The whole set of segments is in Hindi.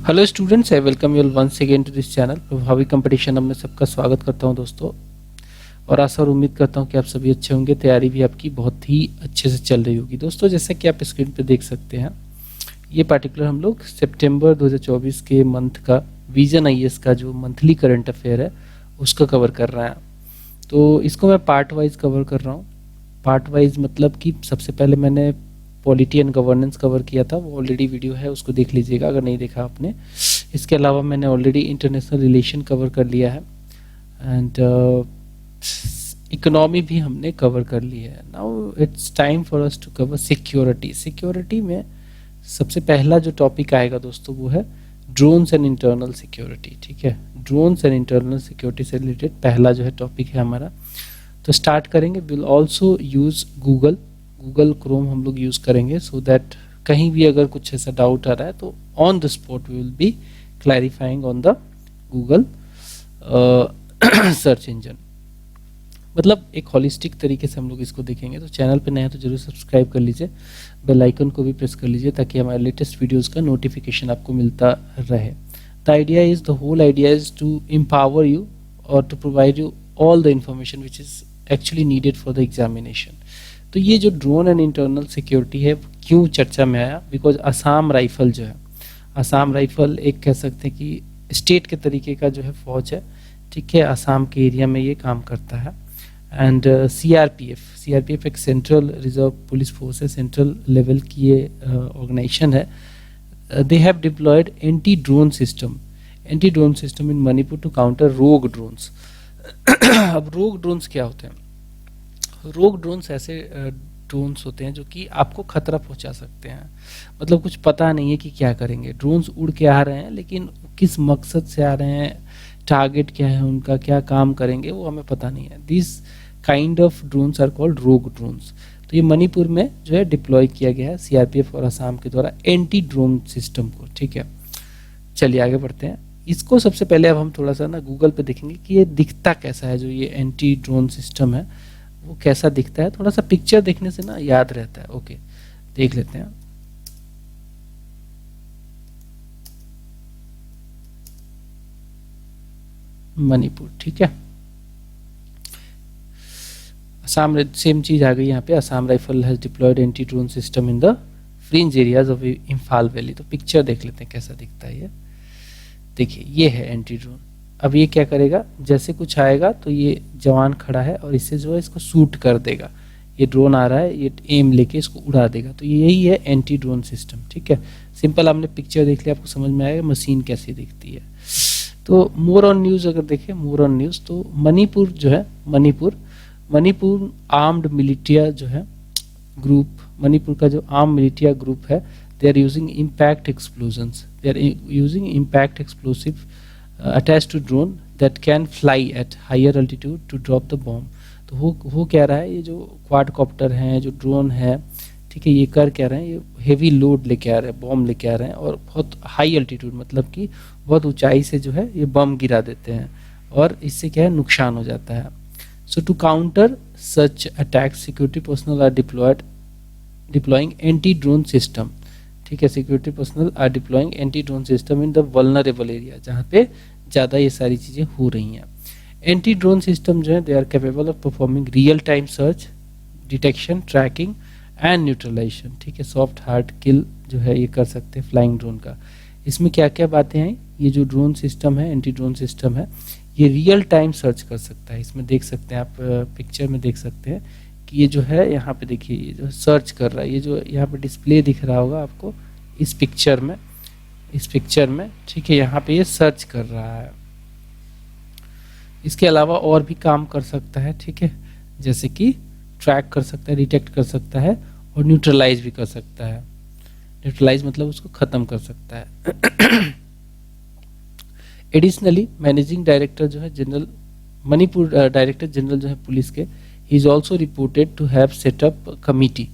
Hello students, I welcome you once again to this channel Prabhavi competition. अब मैं सबका स्वागत करता हूं दोस्तों, और आशा और उम्मीद करता हूं कि आप सभी अच्छे होंगे। तैयारी भी आपकी बहुत ही अच्छे से चल रही होगी। दोस्तों, जैसा कि आप स्क्रीन पे देख सकते हैं, ये पार्टिकुलर हम लोग सितंबर 2024 के मंथ का विजन आईएएस का जो मंथली करंट अफेयर है उसका कवर कर रहा है। तो इसको मैं पार्ट वाइज कवर कर रहा हूँ। पार्ट वाइज मतलब कि सबसे पहले मैंने पॉलिटी एंड गवर्नेंस कवर किया था, वो ऑलरेडी वीडियो है, उसको देख लीजिएगा अगर नहीं देखा आपने। इसके अलावा मैंने ऑलरेडी इंटरनेशनल रिलेशन कवर कर लिया है, एंड इकोनॉमी भी हमने कवर कर ली है। Now it's time for us to cover security. Security में सबसे पहला जो टॉपिक आएगा दोस्तों वो है ड्रोन्स एंड इंटरनल सिक्योरिटी। ठीक है, ड्रोन्स एंड इंटरनल सिक्योरिटी से रिलेटेड पहला जो है टॉपिक है हमारा। तो स्टार्ट करेंगे। Will also use Google Chrome हम लोग यूज़ करेंगे, सो दैट कहीं भी अगर कुछ ऐसा डाउट आ रहा है तो on the spot we will be clarifying on the Google search engine. मतलब एक होलिस्टिक तरीके से हम लोग इसको देखेंगे। तो चैनल पे नया है तो जरूर सब्सक्राइब कर लीजिए, बेल आइकन को भी प्रेस कर लीजिए ताकि हमारे लेटेस्ट वीडियोस का नोटिफिकेशन आपको मिलता रहे। The idea is, the whole idea is to empower you और to provide you all the information which is actually needed for the examination. तो ये जो ड्रोन एंड इंटरनल सिक्योरिटी है क्यों चर्चा में आया? बिकॉज असम राइफल जो है, असम राइफल एक कह सकते हैं कि स्टेट के तरीके का जो है फौज है। ठीक है, असम के एरिया में ये काम करता है। एंड सीआरपीएफ एक सेंट्रल रिजर्व पुलिस फोर्स है, सेंट्रल लेवल की ये ऑर्गेनाइजेशन है। They have deployed anti drone system in Manipur to counter rogue drones. अब रोग ड्रोन्स क्या होते हैं? रोग ड्रोन्स ऐसे ड्रोन्स होते हैं जो कि आपको खतरा पहुंचा सकते हैं। मतलब कुछ पता नहीं है कि क्या करेंगे। ड्रोन्स उड़ के आ रहे हैं लेकिन किस मकसद से आ रहे हैं, टारगेट क्या है उनका, क्या काम करेंगे, वो हमें पता नहीं है। This kind of drones are called rogue drones. तो ये मणिपुर में जो है डिप्लॉय किया गया है सीआरपीएफ और असम के द्वारा एंटी ड्रोन सिस्टम को। ठीक है, चलिए आगे बढ़ते हैं। इसको सबसे पहले अब हम थोड़ा सा ना गूगल पे देखेंगे कि ये दिखता कैसा है। जो ये एंटी ड्रोन सिस्टम है वो कैसा दिखता है, थोड़ा सा पिक्चर देखने से ना याद रहता है। ओके, देख लेते हैं। मणिपुर, ठीक है, असम, सेम चीज आ गई यहाँ पे। Assam rifle has deployed anti drone system in the fringe areas of Imphal valley. तो पिक्चर देख लेते हैं कैसा दिखता है ये। देखिए, ये है एंटी ड्रोन। अब ये क्या करेगा, जैसे कुछ आएगा तो ये जवान खड़ा है और इससे जो है इसको शूट कर देगा। ये ड्रोन आ रहा है, ये एम लेके इसको उड़ा देगा। तो यही है एंटी ड्रोन सिस्टम। ठीक है, सिंपल, आपने पिक्चर देख लिया, आपको समझ में आएगा मशीन कैसी दिखती है। तो मोर ऑन न्यूज अगर देखें, मोर ऑन न्यूज, तो मणिपुर जो है, मणिपुर आर्म्ड मिलिटिया जो है ग्रुप, मणिपुर का जो आर्म मिलिटिया ग्रुप है, they are using impact explosions, they are using impact explosive attached to drone that can fly at higher altitude to drop the bomb। तो वो कह रहा है, ये जो क्वाडकॉप्टर हैं, जो ड्रोन है, ठीक है, ये कर क्या रहे हैं, ये हेवी लोड लेके आ रहे हैं, बम लेके आ रहे हैं, और बहुत हाई अल्टीट्यूड मतलब कि बहुत ऊंचाई से जो है ये बम गिरा देते हैं, और इससे क्या है, नुकसान हो जाता है। So to counter such attack security personnel are deploying anti drone system. ठीक है, security personnel are deploying anti drone system in the vulnerable area, जहाँ पे ज़्यादा ये सारी चीज़ें हो रही हैं। एंटी ड्रोन सिस्टम जो है, they are capable of performing real time search, detection, tracking and neutralisation. ठीक है, सॉफ्ट हार्ड किल जो है ये कर सकते हैं फ्लाइंग ड्रोन का। इसमें क्या क्या बातें हैं, ये जो ड्रोन सिस्टम है, एंटी ड्रोन सिस्टम है, ये रियल टाइम सर्च कर सकता है। इसमें देख सकते हैं आप, पिक्चर में देख सकते हैं कि ये जो है यहाँ पे देखिए, ये जो सर्च कर रहा है, ये जो यहाँ पे डिस्प्ले दिख रहा होगा आपको इस पिक्चर में, ठीक है, यहाँ पे ये सर्च कर रहा है। इसके अलावा और भी काम कर सकता है। ठीक है, जैसे कि ट्रैक कर सकता है, डिटेक्ट कर सकता है, और न्यूट्रलाइज भी कर सकता है। न्यूट्रलाइज मतलब उसको खत्म कर सकता है। एडिशनली मैनेजिंग डायरेक्टर जो है जनरल, मणिपुर डायरेक्टर जनरल जो है पुलिस के, he is also reported to have set up committee.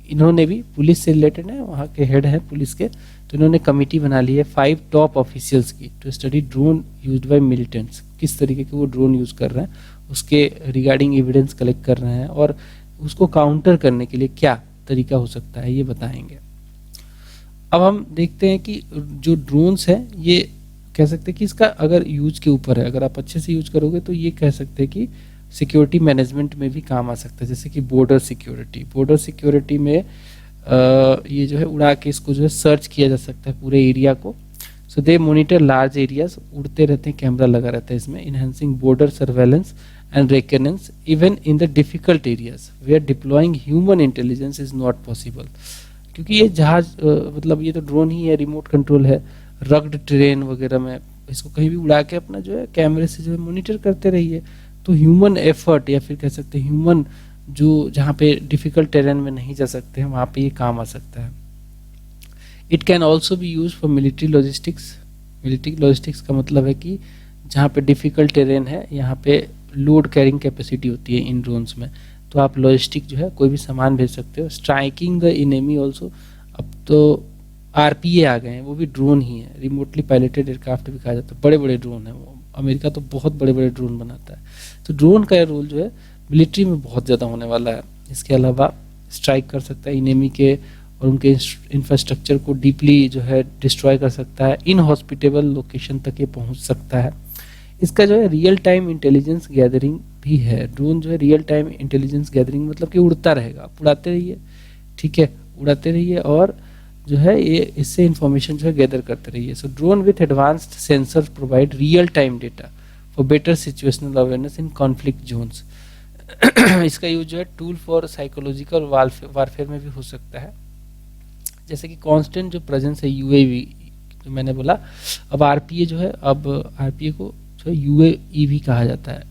इन्होंने भी पुलिस से रिलेटेड है, वहाँ के हेड है पुलिस के, तो इन्होंने कमिटी बना ली है 5 टॉप ऑफिशियल्स की to study drone used by militants. किस तरीके के वो ड्रोन यूज कर रहे हैं, उसके रिगार्डिंग एविडेंस कलेक्ट कर रहे हैं, और उसको काउंटर करने के लिए क्या तरीका हो सकता है ये बताएंगे। अब हम देखते हैं कि जो ड्रोन्स है ये कह सकते हैं कि इसका अगर यूज के ऊपर है, अगर आप अच्छे से यूज करोगे तो ये कह सकते हैं कि सिक्योरिटी मैनेजमेंट में भी काम आ सकता है। जैसे कि बॉर्डर सिक्योरिटी में ये जो है उड़ा के इसको जो है सर्च किया जा सकता है पूरे एरिया को। So they monitor large areas, उड़ते रहते हैं, कैमरा लगा रहता है इसमें, enhancing border surveillance and reconnaissance even in the difficult areas where deploying human intelligence is not possible. क्योंकि ये जहाज मतलब ये तो ड्रोन ही है, रिमोट कंट्रोल है, रग्ड ट्रेन वगैरह में इसको कहीं भी उड़ा के अपना जो है कैमरे से जो है मॉनिटर करते रहिए। तो ह्यूमन एफर्ट या फिर कह सकते हैं ह्यूमन जो जहाँ पे डिफिकल्ट टेरेन में नहीं जा सकते हैं वहाँ पे ये काम आ सकता है। It can also be use for military logistics. Military logistics का मतलब है कि जहाँ पे डिफिकल्ट टेरेन है यहाँ पे लोड कैरिंग कैपेसिटी होती है इन ड्रोन्स में, तो आप लॉजिस्टिक जो है कोई भी सामान भेज सकते हो। स्ट्राइकिंग द इनेमी ऑल्सो, अब तो आरपीए आ गए हैं, वो भी ड्रोन ही है, रिमोटली पायलटेड एयरक्राफ्ट भी कहा जाता है, बड़े बड़े ड्रोन है वो, अमेरिका तो बहुत बड़े बड़े ड्रोन बनाता है। तो ड्रोन का रोल जो है मिलिट्री में बहुत ज़्यादा होने वाला है। इसके अलावा स्ट्राइक कर सकता है इनेमी के और उनके इंफ्रास्ट्रक्चर को डीपली जो है डिस्ट्रॉय कर सकता है, इनहॉस्पिटेबल लोकेशन तक ये पहुंच सकता है। इसका जो है रियल टाइम इंटेलिजेंस गैदरिंग भी है। ड्रोन जो है रियल टाइम इंटेलिजेंस गैदरिंग मतलब कि उड़ता रहेगा, आप उड़ाते रहिए, ठीक है, उड़ाते रहिए और जो है ये इससे इंफॉर्मेशन जो है गैदर करते रहिए। So drone with advanced sensor provide real time data for better situational awareness in conflict zones. इसका यूज जो है टूल फॉर साइकोलॉजिकल वारफेयर में भी हो सकता है, जैसे कि कांस्टेंट जो प्रेजेंस है यूएवी जो मैंने बोला। अब आरपीए जो है, अब आरपीए को जो है यूएवी कहा जाता है।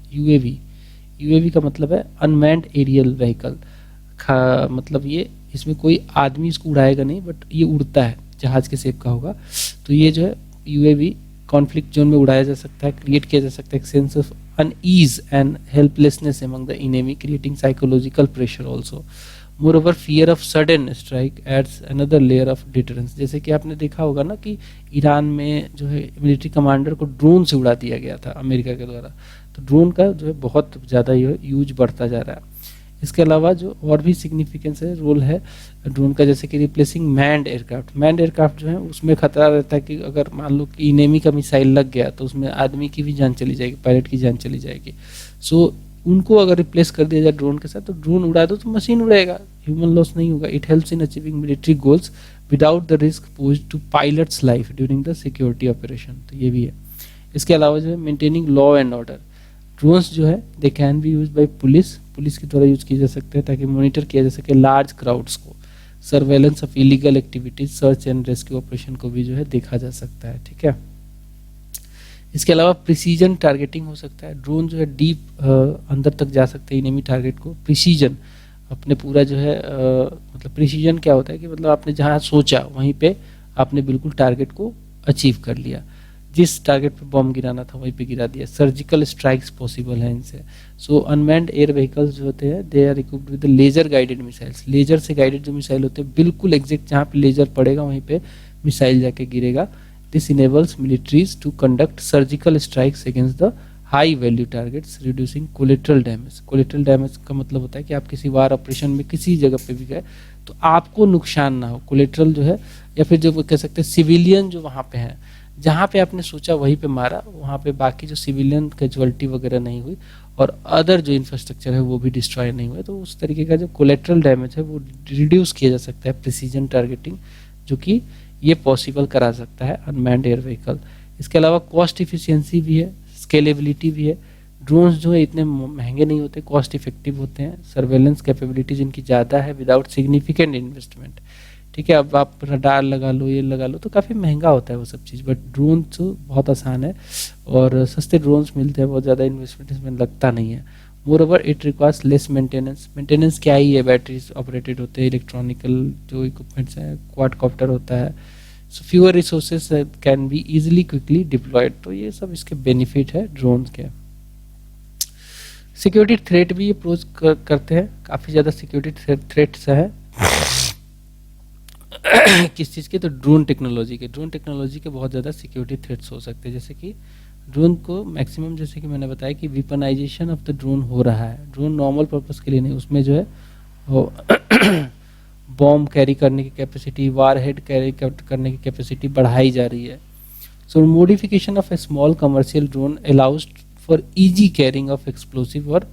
यूएवी का मतलब है अनमैन्ड एरियल व्हीकल, मतलब ये इसमें कोई आदमी इसको उड़ाएगा नहीं बट ये उड़ता है, जहाज के शेप का होगा। तो ये जो है यूएवी कॉन्फ्लिक्ट जोन में उड़ाया जा सकता है, क्रिएट किया जा सकता है एक sense of unease and helplessness among the enemy, creating psychological pressure also. Moreover fear of sudden strike ads another layer of deterrence. जैसे कि आपने देखा होगा ना कि ईरान में जो है मिलिट्री कमांडर को ड्रोन से उड़ा दिया गया था अमेरिका के द्वारा। तो ड्रोन का जो है बहुत ज़्यादा यूज बढ़ता जा रहा है। इसके अलावा जो और भी सिग्निफिकेंस है, रोल है ड्रोन का, जैसे कि replacing manned aircraft. Manned aircraft जो है उसमें खतरा रहता है कि अगर मान लो कि इनेमी का मिसाइल लग गया तो उसमें आदमी की भी जान चली जाएगी, पायलट की जान चली जाएगी। सो उनको अगर रिप्लेस कर दिया जाए ड्रोन के साथ तो ड्रोन उड़ा दो तो मशीन उड़ेगा, ह्यूमन लॉस नहीं होगा। It helps in achieving military goals without the risk posed to pilots life during the security operation. तो ये भी है। इसके अलावा जो है maintaining law and order. Drones जो है they can be use by police के द्वारा यूज किए जा सकते हैं ताकि मॉनिटर किया जा सके लार्ज क्राउड्स को। Surveillance of illegal activities, search and rescue operation को भी जो है देखा जा सकता है, ठीक है। इसके अलावा प्रिसीजन टारगेटिंग हो सकता है। ड्रोन जो है डीप अंदर तक जा सकते हैं इनेमी टारगेट को। प्रिसीजन अपने पूरा जो है मतलब प्रिसीजन क्या होता है कि मतलब आपने जहाँ सोचा वहीं पे आपने बिल्कुल टारगेट को अचीव कर लिया, जिस टारगेट पे बॉम्ब गिराना था वहीं पे गिरा दिया। सर्जिकल स्ट्राइक्स पॉसिबल है इनसे। सो अनमैन्ड एयर व्हीकल्स जो होते हैं they are equipped with laser guided missiles. Laser से गाइडेड जो मिसाइल होते हैं बिल्कुल एग्जैक्ट जहाँ पे लेजर पड़ेगा वहीं पे मिसाइल जाके गिरेगा। This enables militaries to conduct surgical strikes against the high value targets, reducing collateral damage. Collateral damage का मतलब होता है कि आप किसी वार ऑपरेशन में किसी जगह पे भी गए तो आपको नुकसान ना हो। कोलेट्रल जो है या फिर जो कह सकते हैं सिविलियन जो वहाँ पे हैं, जहाँ पे आपने सोचा वहीं पे मारा, वहाँ पे बाकी जो सिविलियन कैजुअलिटी वगैरह नहीं हुई और अदर जो इंफ्रास्ट्रक्चर है वो भी डिस्ट्रॉय नहीं हुआ। तो उस तरीके का जो कोलेट्रल डैमेज है वो रिड्यूस किया जा सकता है प्रिसीजन टारगेटिंग, जो कि ये पॉसिबल करा सकता है अनमैन्ड एयर व्हीकल। इसके अलावा कॉस्ट इफिशियंसी भी है, स्केलेबिलिटी भी है। ड्रोन्स जो है इतने महंगे नहीं होते, कॉस्ट इफेक्टिव होते हैं। सर्वेलेंस कैपेबिलिटीज इनकी ज़्यादा है विदाउट सिग्निफिकेंट इन्वेस्टमेंट, ठीक है। अब आप रडार लगा लो, ये लगा लो, तो काफ़ी महंगा होता है वो सब चीज़, बट ड्रोन तो बहुत आसान है और सस्ते ड्रोन्स मिलते हैं, बहुत ज़्यादा इन्वेस्टमेंट इसमें लगता नहीं है। More over it requires less maintenance. Maintenance क्या ही है, बैटरीज ऑपरेटेड होते हैं, इलेक्ट्रॉनिकल जो इक्विपमेंट्स हैं, क्वाडकॉप्टर होता है। So fewer resources can be easily quickly deployed. तो ये सब इसके बेनिफिट है ड्रोन्स के। सिक्योरिटी थ्रेट भी ये पोज करते हैं, काफ़ी ज़्यादा सिक्योरिटी थ्रेट्स है। किस चीज़ के, तो ड्रोन टेक्नोलॉजी के। ड्रोन टेक्नोलॉजी के बहुत ज़्यादा सिक्योरिटी थ्रेट्स हो सकते हैं, जैसे कि ड्रोन को मैक्सिमम, जैसे कि मैंने बताया कि वेपनाइजेशन ऑफ द ड्रोन हो रहा है। ड्रोन नॉर्मल पर्पस के लिए नहीं, उसमें जो है बॉम्ब कैरी करने की कैपेसिटी, वार हेड कैरी करने की कैपेसिटी बढ़ाई जा रही है. So modification of a small commercial drone allows for easy carrying of explosive और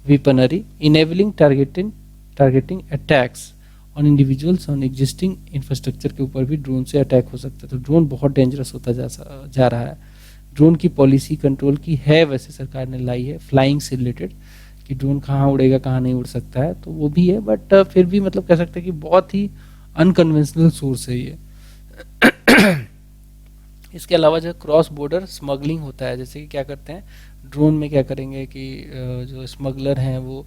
weaponry, enabling targeting attacks on individuals on existing infrastructure के ऊपर भी ड्रोन से अटैक हो सकता है. तो ड्रोन बहुत डेंजरस होता जा रहा है. ड्रोन की पॉलिसी कंट्रोल की है, वैसे सरकार ने लाई है फ्लाइंग से रिलेटेड कि ड्रोन कहाँ उड़ेगा कहाँ नहीं उड़ सकता है, तो वो भी है. बट फिर भी मतलब कह सकते हैं कि बहुत ही अनकन्वेंशनल सोर्स है ये. इसके अलावा जो क्रॉस बॉर्डर स्मगलिंग होता है, जैसे कि क्या करते हैं ड्रोन में, क्या करेंगे कि जो स्मगलर हैं वो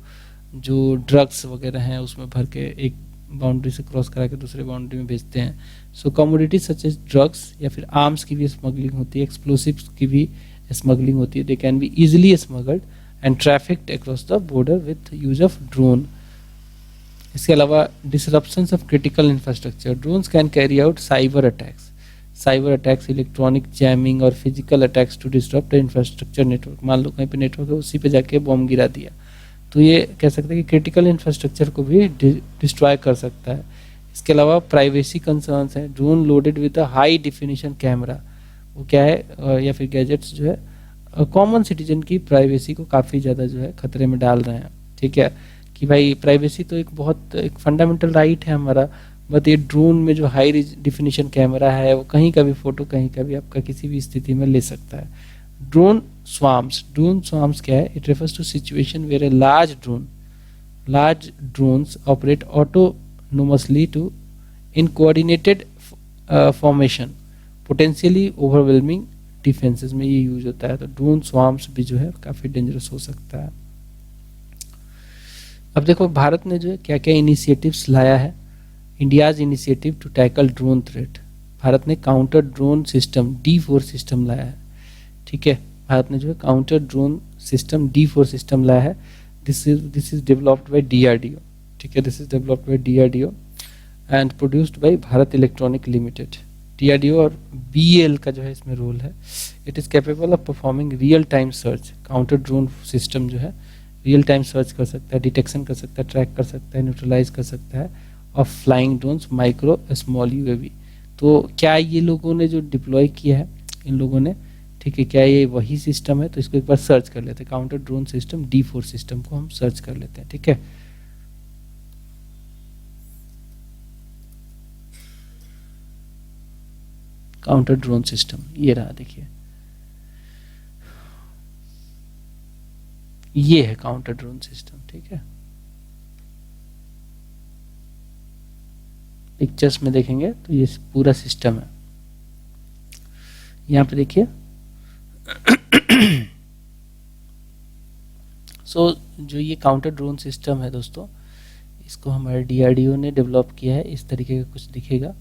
जो ड्रग्स वगैरह हैं उसमें भर के एक बाउंड्री से क्रॉस करा के दूसरे बाउंड्री में भेजते हैं. सो कमोडिटी सच एज ड्रग्स या फिर आर्म्स की भी स्मगलिंग होती है, एक्सप्लोसिव्स की भी स्मगलिंग होती है. They can be easily smuggled and trafficked across the border with use of drone. इसके अलावा disruptions of critical infrastructure, drones can carry out cyber attacks, electronic jamming और physical attacks to disturb the infrastructure network. मान लो कहीं पे नेटवर्क है, उसी पे जाके बॉम्ब गिरा दिया, तो ये कह सकते हैं कि क्रिटिकल इंफ्रास्ट्रक्चर को भी डिस्ट्रॉय कर सकता है. इसके अलावा प्राइवेसी कंसर्न्स हैं. Drone loaded with a high definition camera, वो क्या है या फिर गैजेट्स जो है कॉमन सिटीजन की प्राइवेसी को काफ़ी ज़्यादा जो है खतरे में डाल रहे हैं. ठीक है कि भाई प्राइवेसी तो एक फंडामेंटल राइट है हमारा, बट ये ड्रोन में जो हाई डिफिनीशन कैमरा है वो कहीं का भी फोटो कहीं का भी आपका किसी भी स्थिति में ले सकता है. ड्रोन स्वार्म्स क्या है? It refers to situation where a large drones operate autonomously to in coordinated formation, potentially overwhelming defences में ये यूज होता है. तो ड्रोन स्वार्म्स भी जो है काफ़ी डेंजरस हो सकता है. अब देखो भारत ने जो है क्या क्या इनिशिएटिव्स लाया है. India's initiative to tackle drone threat, Bharat ने counter drone system D4 system लाया है. ठीक है, भारत ने जो है counter drone system D4 system लाया है. This is developed by DRDO. ठीक है, this is developed by DRDO and produced by Bharat electronic limited. DRDO और BEL का जो है इसमें रोल है. It is capable of performing real time search. Counter drone system जो है रियल टाइम सर्च कर सकता है, डिटेक्शन कर सकता है, ट्रैक कर सकता है, न्यूट्रलाइज कर सकता है of flying drones, micro small UAV. तो क्या ये लोगों ने जो डिप्लॉय किया है इन लोगों ने, ठीक है, क्या ये वही सिस्टम है? तो इसको एक बार सर्च कर लेते हैं. Counter drone system D4 system को हम सर्च कर लेते हैं. ठीक है, काउंटर ड्रोन सिस्टम ये रहा, देखिए ये है काउंटर ड्रोन सिस्टम. ठीक है, पिक्चर्स में देखेंगे तो ये पूरा सिस्टम है. यहाँ पे देखिए जो ये काउंटर ड्रोन सिस्टम है दोस्तों, इसको हमारे DRDO ने डेवलप किया है. इस तरीके का कुछ दिखेगा.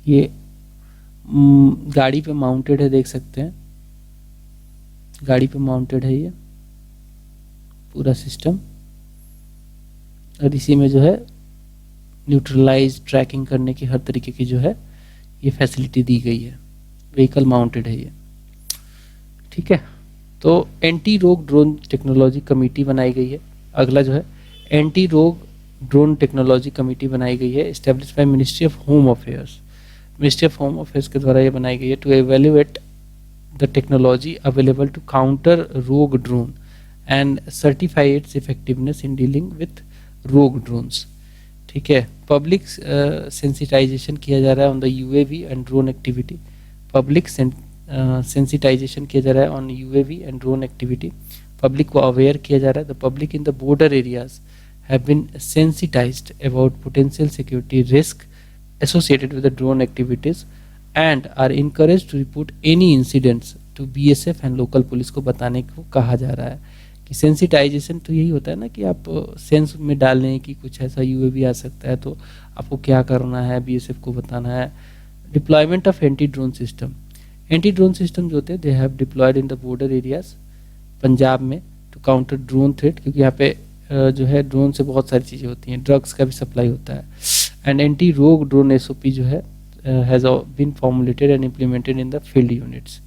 ये गाड़ी पे माउंटेड है, देख सकते हैं गाड़ी पे माउंटेड है ये पूरा सिस्टम. और इसी में जो है न्यूट्रलाइज ट्रैकिंग करने की हर तरीके की जो है ये फैसिलिटी दी गई है. व्हीकल माउंटेड है ये. ठीक है, तो एंटी रोग ड्रोन टेक्नोलॉजी कमेटी बनाई गई है. अगला जो है एंटी रोग ड्रोन टेक्नोलॉजी कमेटी बनाई गई है, establish by ministry of home affairs. Ministry of home affairs के द्वारा ये बनाई गई है to evaluate the technology available to counter rogue drone and certify its effectiveness in dealing with rogue drones. ठीक है, पब्लिक सेंसिटाइजेशन किया जा रहा है on the UAV and drone activity. Public sensitisation किया जा रहा है on UAV and drone activity. Public को अवेयर किया जा रहा है. The public in the border areas have been sensitised about potential security risk associated with the drone activities and are encouraged to report any incidents to BSF and local police को बताने को कहा जा रहा है. कि सेंसिटाइजेशन तो यही होता है ना कि आप सेंस में डाल लें कि कुछ ऐसा UAV आ सकता है तो आपको क्या करना है, BSF को बताना है. Deployment of anti drone system. Anti drone system जो होते हैं they have deployed in the border areas Punjab में टू काउंटर ड्रोन थ्रेट, क्योंकि यहाँ पे जो है ड्रोन से बहुत सारी चीज़ें होती हैं, ड्रग्स का भी सप्लाई होता है. एंड एंटी रोग ड्रोन SOP जो है has been formulated and implemented in the field units.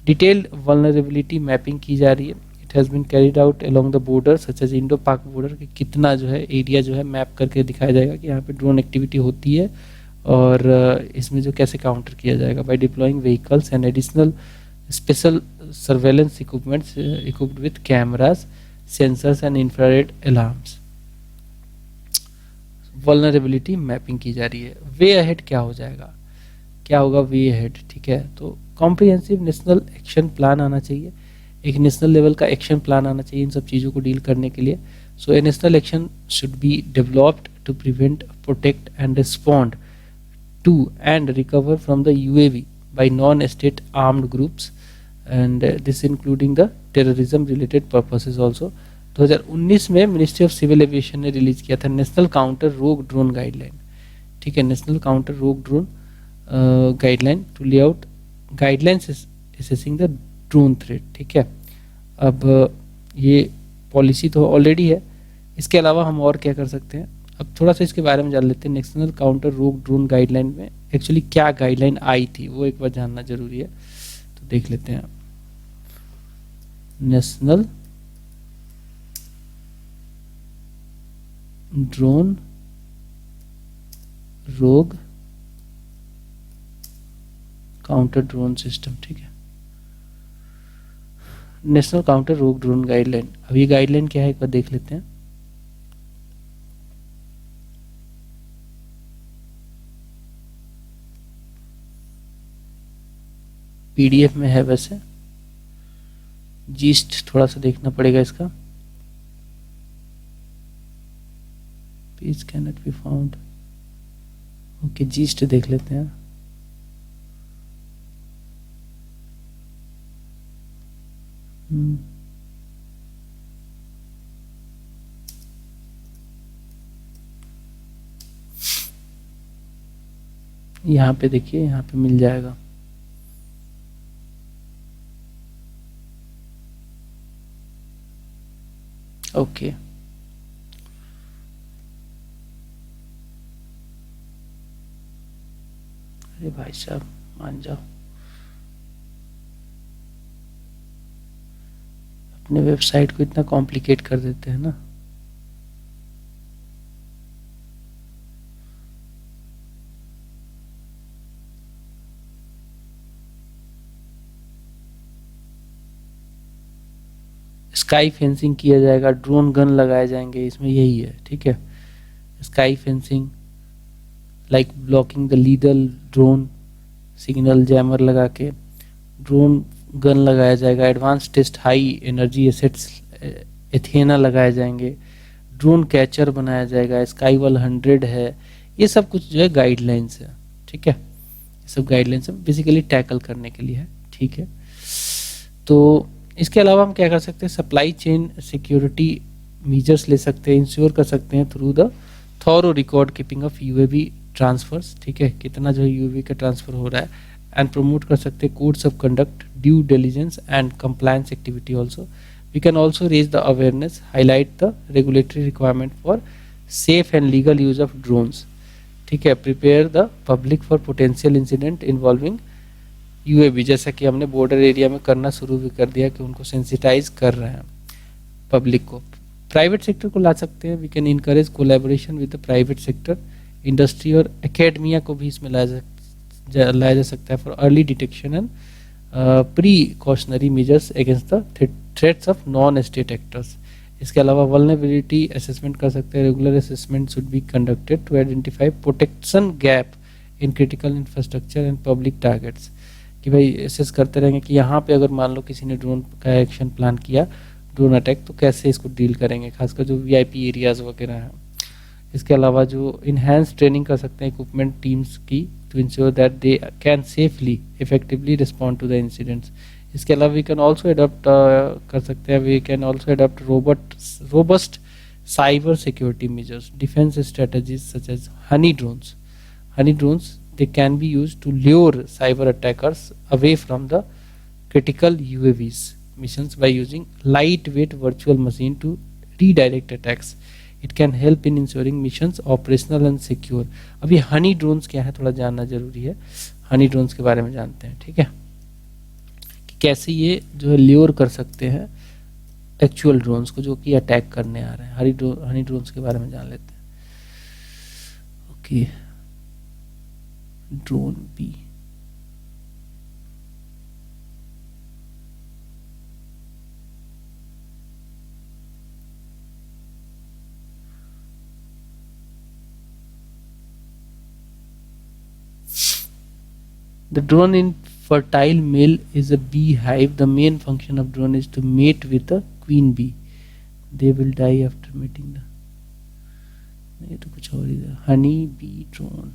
Detailed vulnerability mapping की जा रही है। It has been carried out along the border such as Indo Pak border, कि कितना जो है एरिया जो है मैप करके दिखाया जाएगा कि यहाँ पे ड्रोन एक्टिविटी होती है और इसमें जो कैसे काउंटर किया जाएगा by deploying vehicles and additional special surveillance equipments equipped with cameras, sensors and infrared alarms. Vulnerability mapping की जा रही है। वे अहेड क्या हो जाएगा, क्या होगा वे अहेड, ठीक है। तो कॉम्प्रिहेंसिव नेशनल एक्शन प्लान आना चाहिए, एक नेशनल लेवल का एक्शन प्लान आना चाहिए इन सब चीज़ों को डील करने के लिए। So a national action should be developed to prevent, protect and respond to and recover from the UAV by non-state armed groups and this including the terrorism related purposes also। 2019 में मिनिस्ट्री ऑफ सिविल एविएशन ने रिलीज किया था नेशनल काउंटर रोग ड्रोन गाइडलाइन, ठीक है, नेशनल काउंटर रोग ड्रोन गाइडलाइन टू ले out guidelines assessing the drone threat, ठीक है। अब ये पॉलिसी तो ऑलरेडी है, इसके अलावा हम और क्या कर सकते हैं, अब थोड़ा सा इसके बारे में जान लेते हैं। नेशनल काउंटर रोग ड्रोन गाइडलाइन में एक्चुअली क्या गाइडलाइन आई थी वो एक बार जानना जरूरी है, तो देख लेते हैं। नेशनल ड्रोन रोग काउंटर ड्रोन सिस्टम, ठीक है, नेशनल काउंटर रोग ड्रोन गाइडलाइन। अब ये गाइडलाइन क्या है एक बार देख लेते हैं। पीडीएफ में है, वैसे जीस्ट थोड़ा सा देखना पड़ेगा इसका। Page can not be found, okay yeast देख लेते हैं। यहाँ पे देखिए, यहाँ पे मिल जाएगा। ओके अरे भाई साहब मान जाओ, अपने वेबसाइट को इतना कॉम्प्लिकेट कर देते हैं ना। स्काई फेंसिंग किया जाएगा, ड्रोन गन लगाए जाएंगे, इसमें यही है, ठीक है। Sky fencing like blocking the lethal drone, signal jammer लगा के ड्रोन गन लगाया जाएगा। Advance test high energy assets Athena लगाए जाएंगे, ड्रोन कैचर बनाया जाएगा, स्काई वॉल 100 है। ये सब कुछ जो है गाइडलाइंस है, ठीक है, ये सब गाइडलाइंस है बेसिकली टैकल करने के लिए है, ठीक है। तो इसके अलावा हम क्या कर सकते हैं, सप्लाई चेन सिक्योरिटी मीजर्स ले सकते हैं, इंश्योर कर सकते हैं through the thorough record keeping of UAV transfers, ठीक है, कितना जो है यूएवी का ट्रांसफर हो रहा है, एंड प्रमोट कर सकते हैं codes of conduct, due diligence and compliance activity also. We can also raise the awareness, highlight the regulatory requirement for safe and legal use of drones, ठीक है, prepare the public for potential incident involving UAV, जैसा कि हमने बॉर्डर एरिया में करना शुरू भी कर दिया कि उनको सेंसिटाइज कर रहे हैं पब्लिक को। प्राइवेट सेक्टर को ला सकते हैं, we can encourage collaboration with the private sector, industry और एकेडमिया को भी इसमें लाया जा सकता है for early detection and precautionary measures against the threats of non state actors. इसके अलावा वल्नरेबिलिटी असेसमेंट कर सकते हैं, regular assessment should be conducted to identify protection gap in critical infrastructure and public targets, कि भाई एसेस करते रहेंगे कि यहाँ पे अगर मान लो किसी ने ड्रोन का एक्शन प्लान किया, ड्रोन अटैक, तो कैसे इसको डील करेंगे, खासकर जो वीआईपी एरियाज वगैरह हैं। इसके अलावा जो इनहेंस ट्रेनिंग कर सकते हैं इक्विपमेंट टीम्स की to ensure that they can safely effectively respond to the incidents. इसके अलावा वी कैन ऑल्सो अडॉप्ट कर सकते हैं, we can also adopt robust cyber security measures, defence strategies such as honey drones. Honey drones they can be used to lure cyber attackers away from the critical UAVs missions by using lightweight virtual machine to redirect attacks. It can help in ensuring missions operational and secure. अभी हनी ड्रोन्स क्या है थोड़ा जानना जरूरी है, हनी ड्रोन्स के बारे में जानते हैं, ठीक है, कि कैसे ये जो है ल्योर कर सकते हैं एक्चुअल ड्रोन्स को जो कि अटैक करने आ रहे हैं। हनी ड्रोन्स के बारे में जान लेते हैं। Okay, drone bee, the drone in fertile male is a beehive. The main function of drone is to mate with the queen bee. They will die after mating the, ये तो कुछ और ही था। Honey bee drone,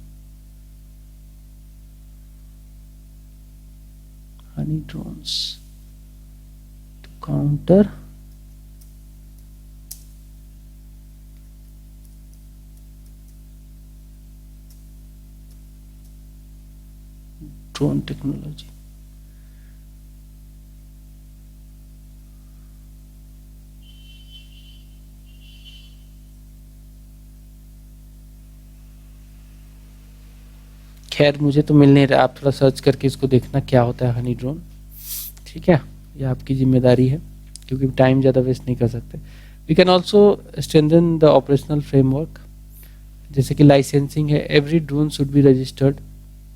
honey drones to counter drone technology. खैर मुझे तो मिल नहीं रहा, आप थोड़ा सर्च करके इसको देखना क्या होता है हनी ड्रोन, ठीक है, ये आपकी जिम्मेदारी है क्योंकि टाइम ज़्यादा वेस्ट नहीं कर सकते। We can also strengthen the operational framework, जैसे कि लाइसेंसिंग है, every drone should be registered,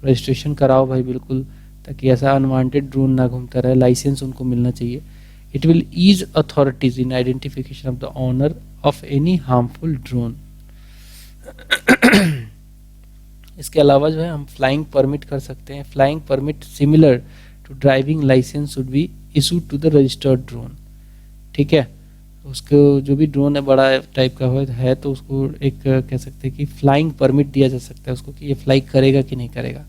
registration कराओ भाई बिल्कुल, ताकि ऐसा अनवांटेड ड्रोन ना घूमता रहे, लाइसेंस उनको मिलना चाहिए। It will ease authorities in identification of the owner of any harmful drone. इसके अलावा जो है हम फ्लाइंग परमिट कर सकते हैं। Flying permit similar to driving licence should be issued to the registered drone, ठीक है। उसको जो भी ड्रोन है बड़ा टाइप का है तो उसको एक कह सकते हैं कि फ्लाइंग परमिट दिया जा सकता है उसको कि ये फ्लाई करेगा कि नहीं करेगा,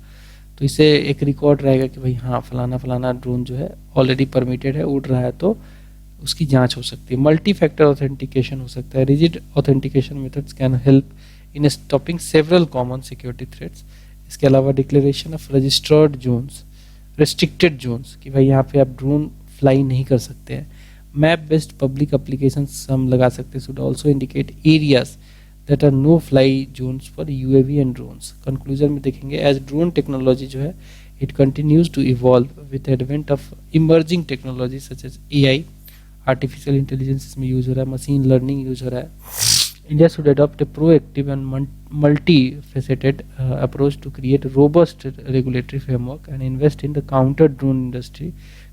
तो इससे एक रिकॉर्ड रहेगा कि भाई हाँ फलाना फलाना ड्रोन जो है ऑलरेडी परमिटेड है, उड़ रहा है, तो उसकी जांच हो सकती है। मल्टी फैक्टर ऑथेंटिकेशन हो सकता है। Rigid authentication methods can help in stopping several common security threats. इसके अलावा declaration of registered zones, restricted zones, कि भाई यहाँ पे आप ड्रोन फ्लाई नहीं कर सकते हैं। मैप बेस्ड पब्लिक एप्लीकेशंस हम लगा सकते हैं, should also indicate areas that are no fly zones for UAV and drones. Conclusion में देखेंगे एज ड्रोन टेक्नोलॉजी जो है it continues to evolve with advent of emerging technology such as AI, artificial intelligence इसमें यूज हो रहा है, मशीन लर्निंग यूज हो रहा है। India should adopt a proactive and multifaceted approach to create a robust regulatory framework and invest in the counter-drone industry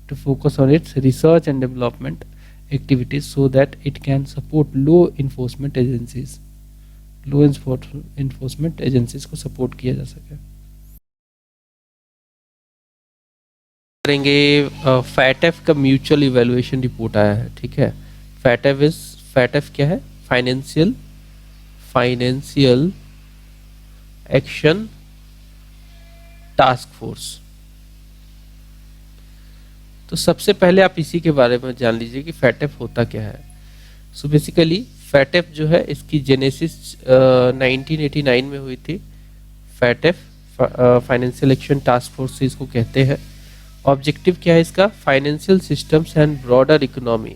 to focus on its research and development activities so that it can support law enforcement agencies को support किया जा सके। करेंगे फैटेफ का म्यूचुअल इवैल्यूएशन रिपोर्ट आया है, ठीक है। फैटेफ क्या है? Financial action task force. तो सबसे पहले आप इसी के बारे में जान लीजिए कि फैटेफ होता क्या है। सो बेसिकली फैटेफ जो है इसकी जेनेसिस 1989 में हुई थी। फैटेफ फाइनेंशियल एक्शन टास्क फोर्स इसको कहते हैं। ऑब्जेक्टिव क्या है इसका? Financial systems and broader economy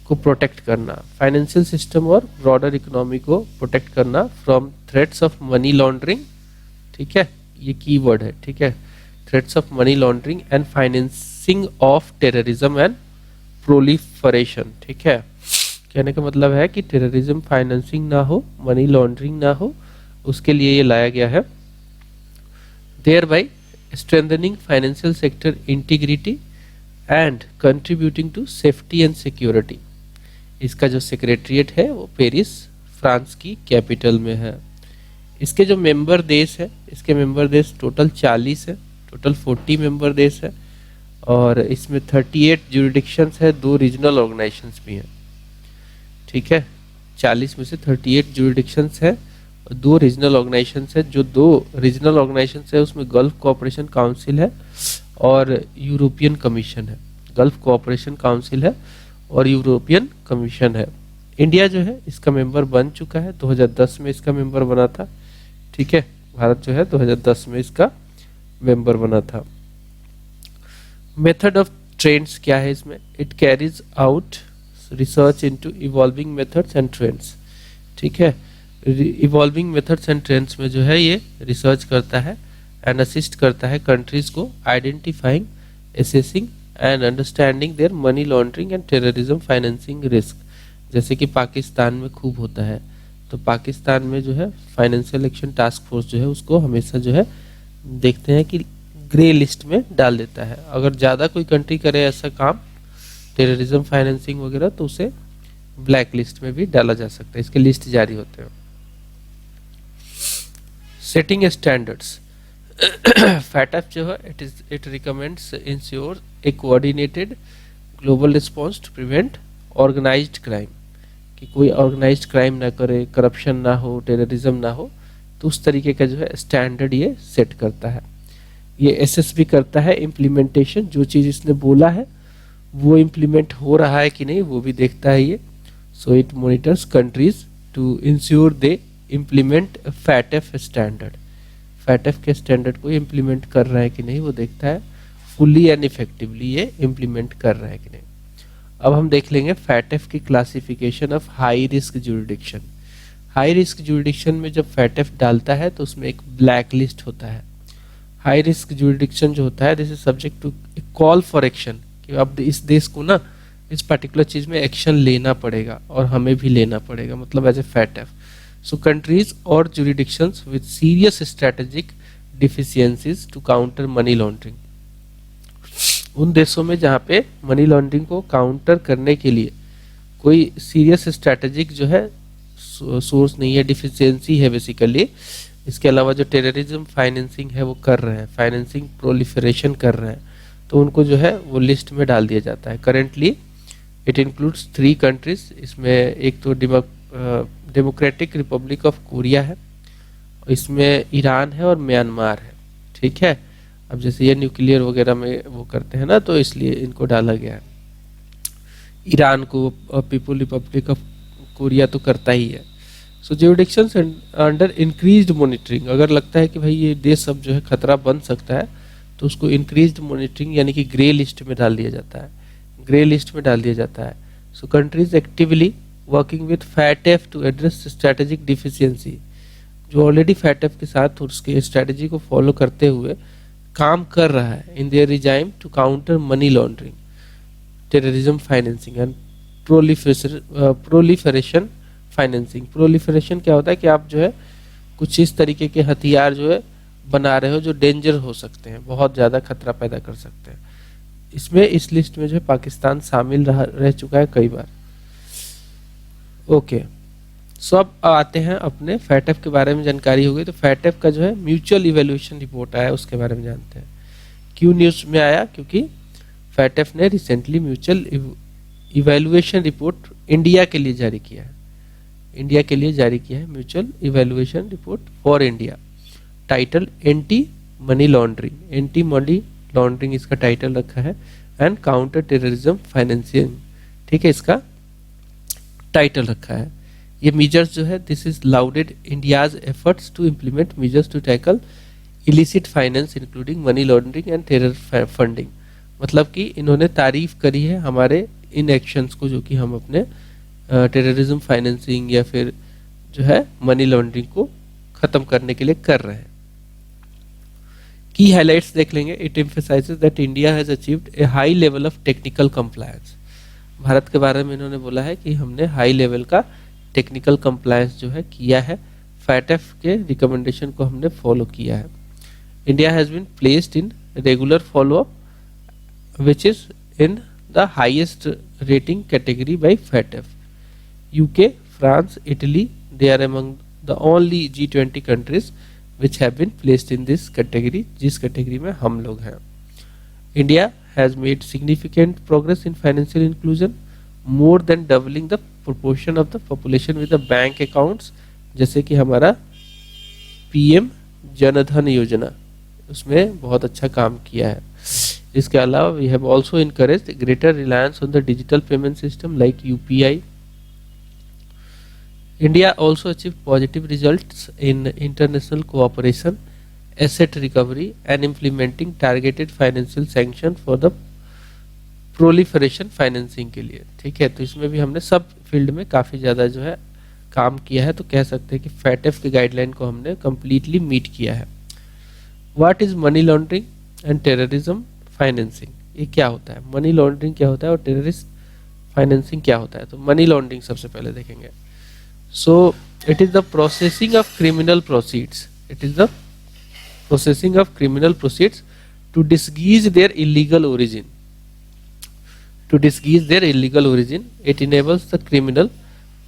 को प्रोटेक्ट करना, फाइनेंशियल सिस्टम और ब्रॉडर इकोनॉमी को प्रोटेक्ट करना from threats of money laundering, ठीक है, ये कीवर्ड है, ठीक है, threats of money laundering and financing of terrorism and proliferation, ठीक है। कहने का मतलब है कि टेररिज्म फाइनेंसिंग ना हो, मनी लॉन्ड्रिंग ना हो, उसके लिए ये लाया गया है। Thereby strengthening financial sector integrity and contributing to safety and security. इसका जो सेक्रेटरिएट है वो पेरिस फ्रांस की कैपिटल में है। इसके जो मेंबर देश है, इसके मेंबर देश टोटल 40 है, टोटल 40 मेंबर देश है और इसमें 38 जुरिडिक्शंस है, 2 रीजनल ऑर्गेनाइजेशंस भी हैं, ठीक है। 40 में से 38 जुरिडिक्शंस है और 2 रीजनल ऑर्गेनाइजेशंस है। जो 2 रीजनल ऑर्गेनाइजेशंस है उसमें गल्फ कोऑपरेशन काउंसिल है और यूरोपियन कमीशन है। गल्फ कोऑपरेशन काउंसिल है और यूरोपियन कमीशन है। इंडिया जो है इसका मेंबर बन चुका है, 2010 में इसका मेंबर बना था, ठीक है। भारत जो है 2010 में इसका मेंबर बना था। मेथड ऑफ ट्रेंड्स क्या है इसमें? It carries out research into evolving methods and trends, ठीक है। इवॉल्विंग मेथड्स एंड ट्रेंड्स में जो है ये रिसर्च करता है एंड असिस्ट करता है कंट्रीज को identifying, assessing and understanding their money laundering and terrorism financing risk. जैसे कि पाकिस्तान में खूब होता है, तो पाकिस्तान में जो है फाइनेंशियल एक्शन टास्क फोर्स जो है उसको हमेशा जो है देखते हैं कि ग्रे लिस्ट में डाल देता है। अगर ज़्यादा कोई कंट्री करे ऐसा काम टेररिज्म फाइनेंसिंग वगैरह तो उसे ब्लैक लिस्ट में भी डाला जा सकता है, इसके लिस्ट जारी होते हैं। सेटिंग स्टैंडर्ड्स फैटफ जो है it recommends ensure a coordinated global response to prevent organised crime, कि कोई ऑर्गेनाइज्ड क्राइम ना करे, करप्शन ना हो, टेररिज्म ना हो, तो उस तरीके का जो है स्टैंडर्ड ये सेट करता है। ये एसेस भी करता है इम्प्लीमेंटेशन, जो चीज़ इसने बोला है वो इम्प्लीमेंट हो रहा है कि नहीं वो भी देखता है ये। So it monitors countries to ensure they implement FATF standard, FATF के स्टैंडर्ड को इम्प्लीमेंट कर रहा है कि नहीं वो देखता है, फुल्ली एंड इफेक्टिवली ये इम्प्लीमेंट कर रहा है कि नहीं। अब हम देख लेंगे फैटफ की classification of high risk jurisdiction. High risk jurisdiction में जब फैटफ डालता है तो उसमें एक ब्लैक लिस्ट होता है। हाई रिस्क जुरिडिक्शन जो होता है this is subject to call for action, कि अब इस देश को ना इस पर्टिकुलर चीज में एक्शन लेना पड़ेगा और हमें भी लेना पड़ेगा, मतलब as a FATF. So countries और jurisdictions with serious strategic deficiencies to counter money laundering, उन देशों में जहाँ पे मनी लॉन्ड्रिंग को काउंटर करने के लिए कोई सीरियस स्ट्रेटेजिक जो है सोर्स नहीं है, डिफिशियंसी है बेसिकली। इसके अलावा जो टेररिज्म फाइनेंसिंग है वो कर रहे हैं, फाइनेंसिंग प्रोलिफरेशन कर रहे हैं, तो उनको जो है वो लिस्ट में डाल दिया जाता है। करेंटली इट इंक्लूड्स 3 कंट्रीज, इसमें एक तो डेमोक्रेटिक रिपब्लिक ऑफ कोरिया है, इसमें ईरान है और म्यांमार है, ठीक है। अब जैसे ये न्यूक्लियर वगैरह में वो करते हैं ना, तो इसलिए इनको डाला गया है। ईरान को पीपुल रिपब्लिक ऑफ कोरिया तो करता ही है। सो जुरिडिक्शंस अंडर इंक्रीज्ड मॉनिटरिंग, अगर लगता है कि भाई ये देश अब जो है खतरा बन सकता है तो उसको इंक्रीज्ड मॉनिटरिंग यानी कि ग्रे लिस्ट में डाल दिया जाता है, ग्रे लिस्ट में डाल दिया जाता है। So countries actively working with FATF to address strategic deficiency, जो ऑलरेडी फैटफ के साथ उसके स्ट्रेटेजी को फॉलो करते हुए काम कर रहा है in their regime to counter money laundering, terrorism financing and proliferation financing. Proliferation क्या होता है कि आप जो है कुछ इस तरीके के हथियार जो है बना रहे हो जो डेंजर हो सकते हैं, बहुत ज़्यादा खतरा पैदा कर सकते हैं। इसमें इस लिस्ट में जो है पाकिस्तान शामिल रह चुका है कई बार। ओके, सो अब आते हैं अपने फैटफ के बारे में जानकारी हो गई, तो फैटफ का जो है म्यूचुअल इवेल्युएशन रिपोर्ट आया उसके बारे में जानते हैं। क्यों न्यूज़ में आया? क्योंकि फैटफ ने recently mutual evaluation report India के लिए जारी किया है, इंडिया के लिए जारी किया है mutual evaluation report for India, title anti money laundering, anti money laundering इसका टाइटल रखा है, एंड काउंटर टेररिज्म फाइनेंसिंग, ठीक है, इसका टाइटल रखा है। ये मेजर्स जो है this is lauded India's efforts to implement measures to tackle illicit finance including money laundering and terror funding, मतलब कि इन्होंने तारीफ करी है हमारे इन एक्शंस को जो कि हम अपने टेररिज्म फाइनेंसिंग या फिर जो है मनी लॉन्ड्रिंग को खत्म करने के लिए कर रहे हैं। की हाइलाइट्स देख लेंगे। It emphasises that India has achieved A high level of technical compliance, Bharat के बारे में इन्होंने बोला है कि हमने हाई लेवल का टेक्निकल कंप्लायंस जो है किया है, फैटफ के रिकमेंडेशन को हमने फॉलो किया है। India has been placed in regular follow up which is in the highest rating category by FATF. UK, France, Italy, they are among the only G20 countries which have been placed in this category, जिस कैटेगरी में हम लोग हैं। India has made significant progress in financial inclusion, more than doubling the proportion of the population with the bank accounts, जैसे कि हमारा PM जनधन योजना, उसमें बहुत अच्छा काम किया है। इसके अलावा we have also encouraged greater reliance on the digital payment system like UPI। India also achieved positive results in international cooperation, asset recovery and implementing targeted financial sanction for the proliferation financing के लिए, ठीक है। तो इसमें भी हमने सब फील्ड में काफ़ी ज़्यादा जो है काम किया है, तो कह सकते हैं कि फैटफ के गाइडलाइन को हमने कम्प्लीटली मीट किया है। What is money laundering and terrorism financing? ये क्या होता है, मनी लॉन्ड्रिंग क्या होता है और टेररिस्ट फाइनेंसिंग क्या होता है। तो मनी लॉन्ड्रिंग सबसे पहले देखेंगे। So it is the processing of criminal proceeds, it is the processing of criminal proceeds to disguise their illegal origin, to disguise their illegal origin. It enables the criminal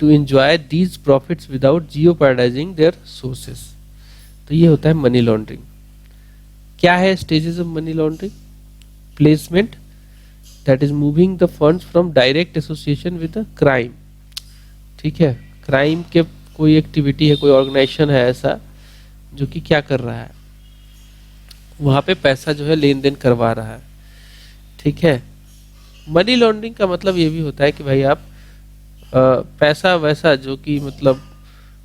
to enjoy these profits without jeopardizing their sources. तो ये होता है मनी लॉन्ड्रिंग। क्या है stages of money laundering? Placement, that is moving the funds from direct association with the crime. ठीक है, क्राइम के कोई एक्टिविटी है, कोई ऑर्गेनाइजेशन है ऐसा जो कि क्या कर रहा है, वहां पे पैसा जो है लेन देन करवा रहा है। ठीक है, मनी लॉन्ड्रिंग का मतलब ये भी होता है कि भाई आप पैसा वैसा जो कि मतलब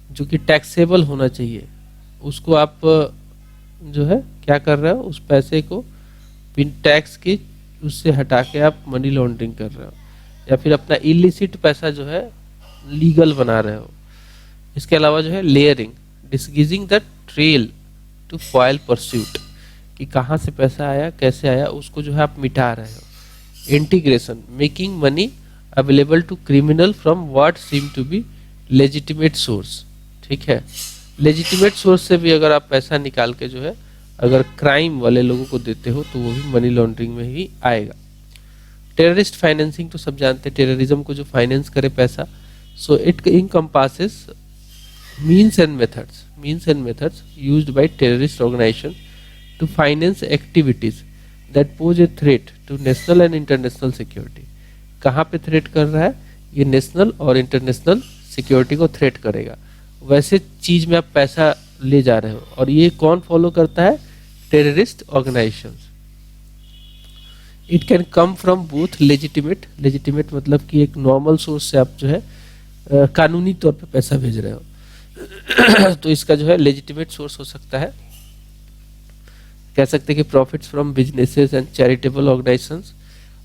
जो कि टैक्सेबल होना चाहिए उसको आप जो है क्या कर रहे हो, उस पैसे को बिन टैक्स के उससे हटा के आप मनी लॉन्ड्रिंग कर रहे हो, या फिर अपना इलिसिट पैसा जो है लीगल बना रहे हो। इसके अलावा जो है layering, disguising the trail to foil pursuit, कि कहाँ से पैसा आया, कैसे आया, उसको जो है आप मिटा रहे हो। Integration, making money available to criminal from what seem to be legitimate source. ठीक है, लेजिटिमेट सोर्स से भी अगर आप पैसा निकाल के जो है अगर क्राइम वाले लोगों को देते हो तो वो भी मनी लॉन्ड्रिंग में ही आएगा। टेररिस्ट फाइनेंसिंग तो सब जानते हैं, टेररिज्म को जो फाइनेंस करे पैसा। So it encompasses means and methods used by terrorist organisation to finance activities that pose a threat to national and international security. कहाँ पे थ्रेट कर रहा है, ये नेशनल और इंटरनेशनल सिक्योरिटी को थ्रेट करेगा, वैसे चीज में आप पैसा ले जा रहे हो। और ये कौन फॉलो करता है, terrorist organisations. It can come from both legitimate मतलब कि एक नॉर्मल सोर्स से आप जो है कानूनी तौर पे पैसा भेज रहे हो तो इसका जो है लेजिटिमेट सोर्स हो सकता है। कह सकते हैं कि profits from businesses and charitable organisations.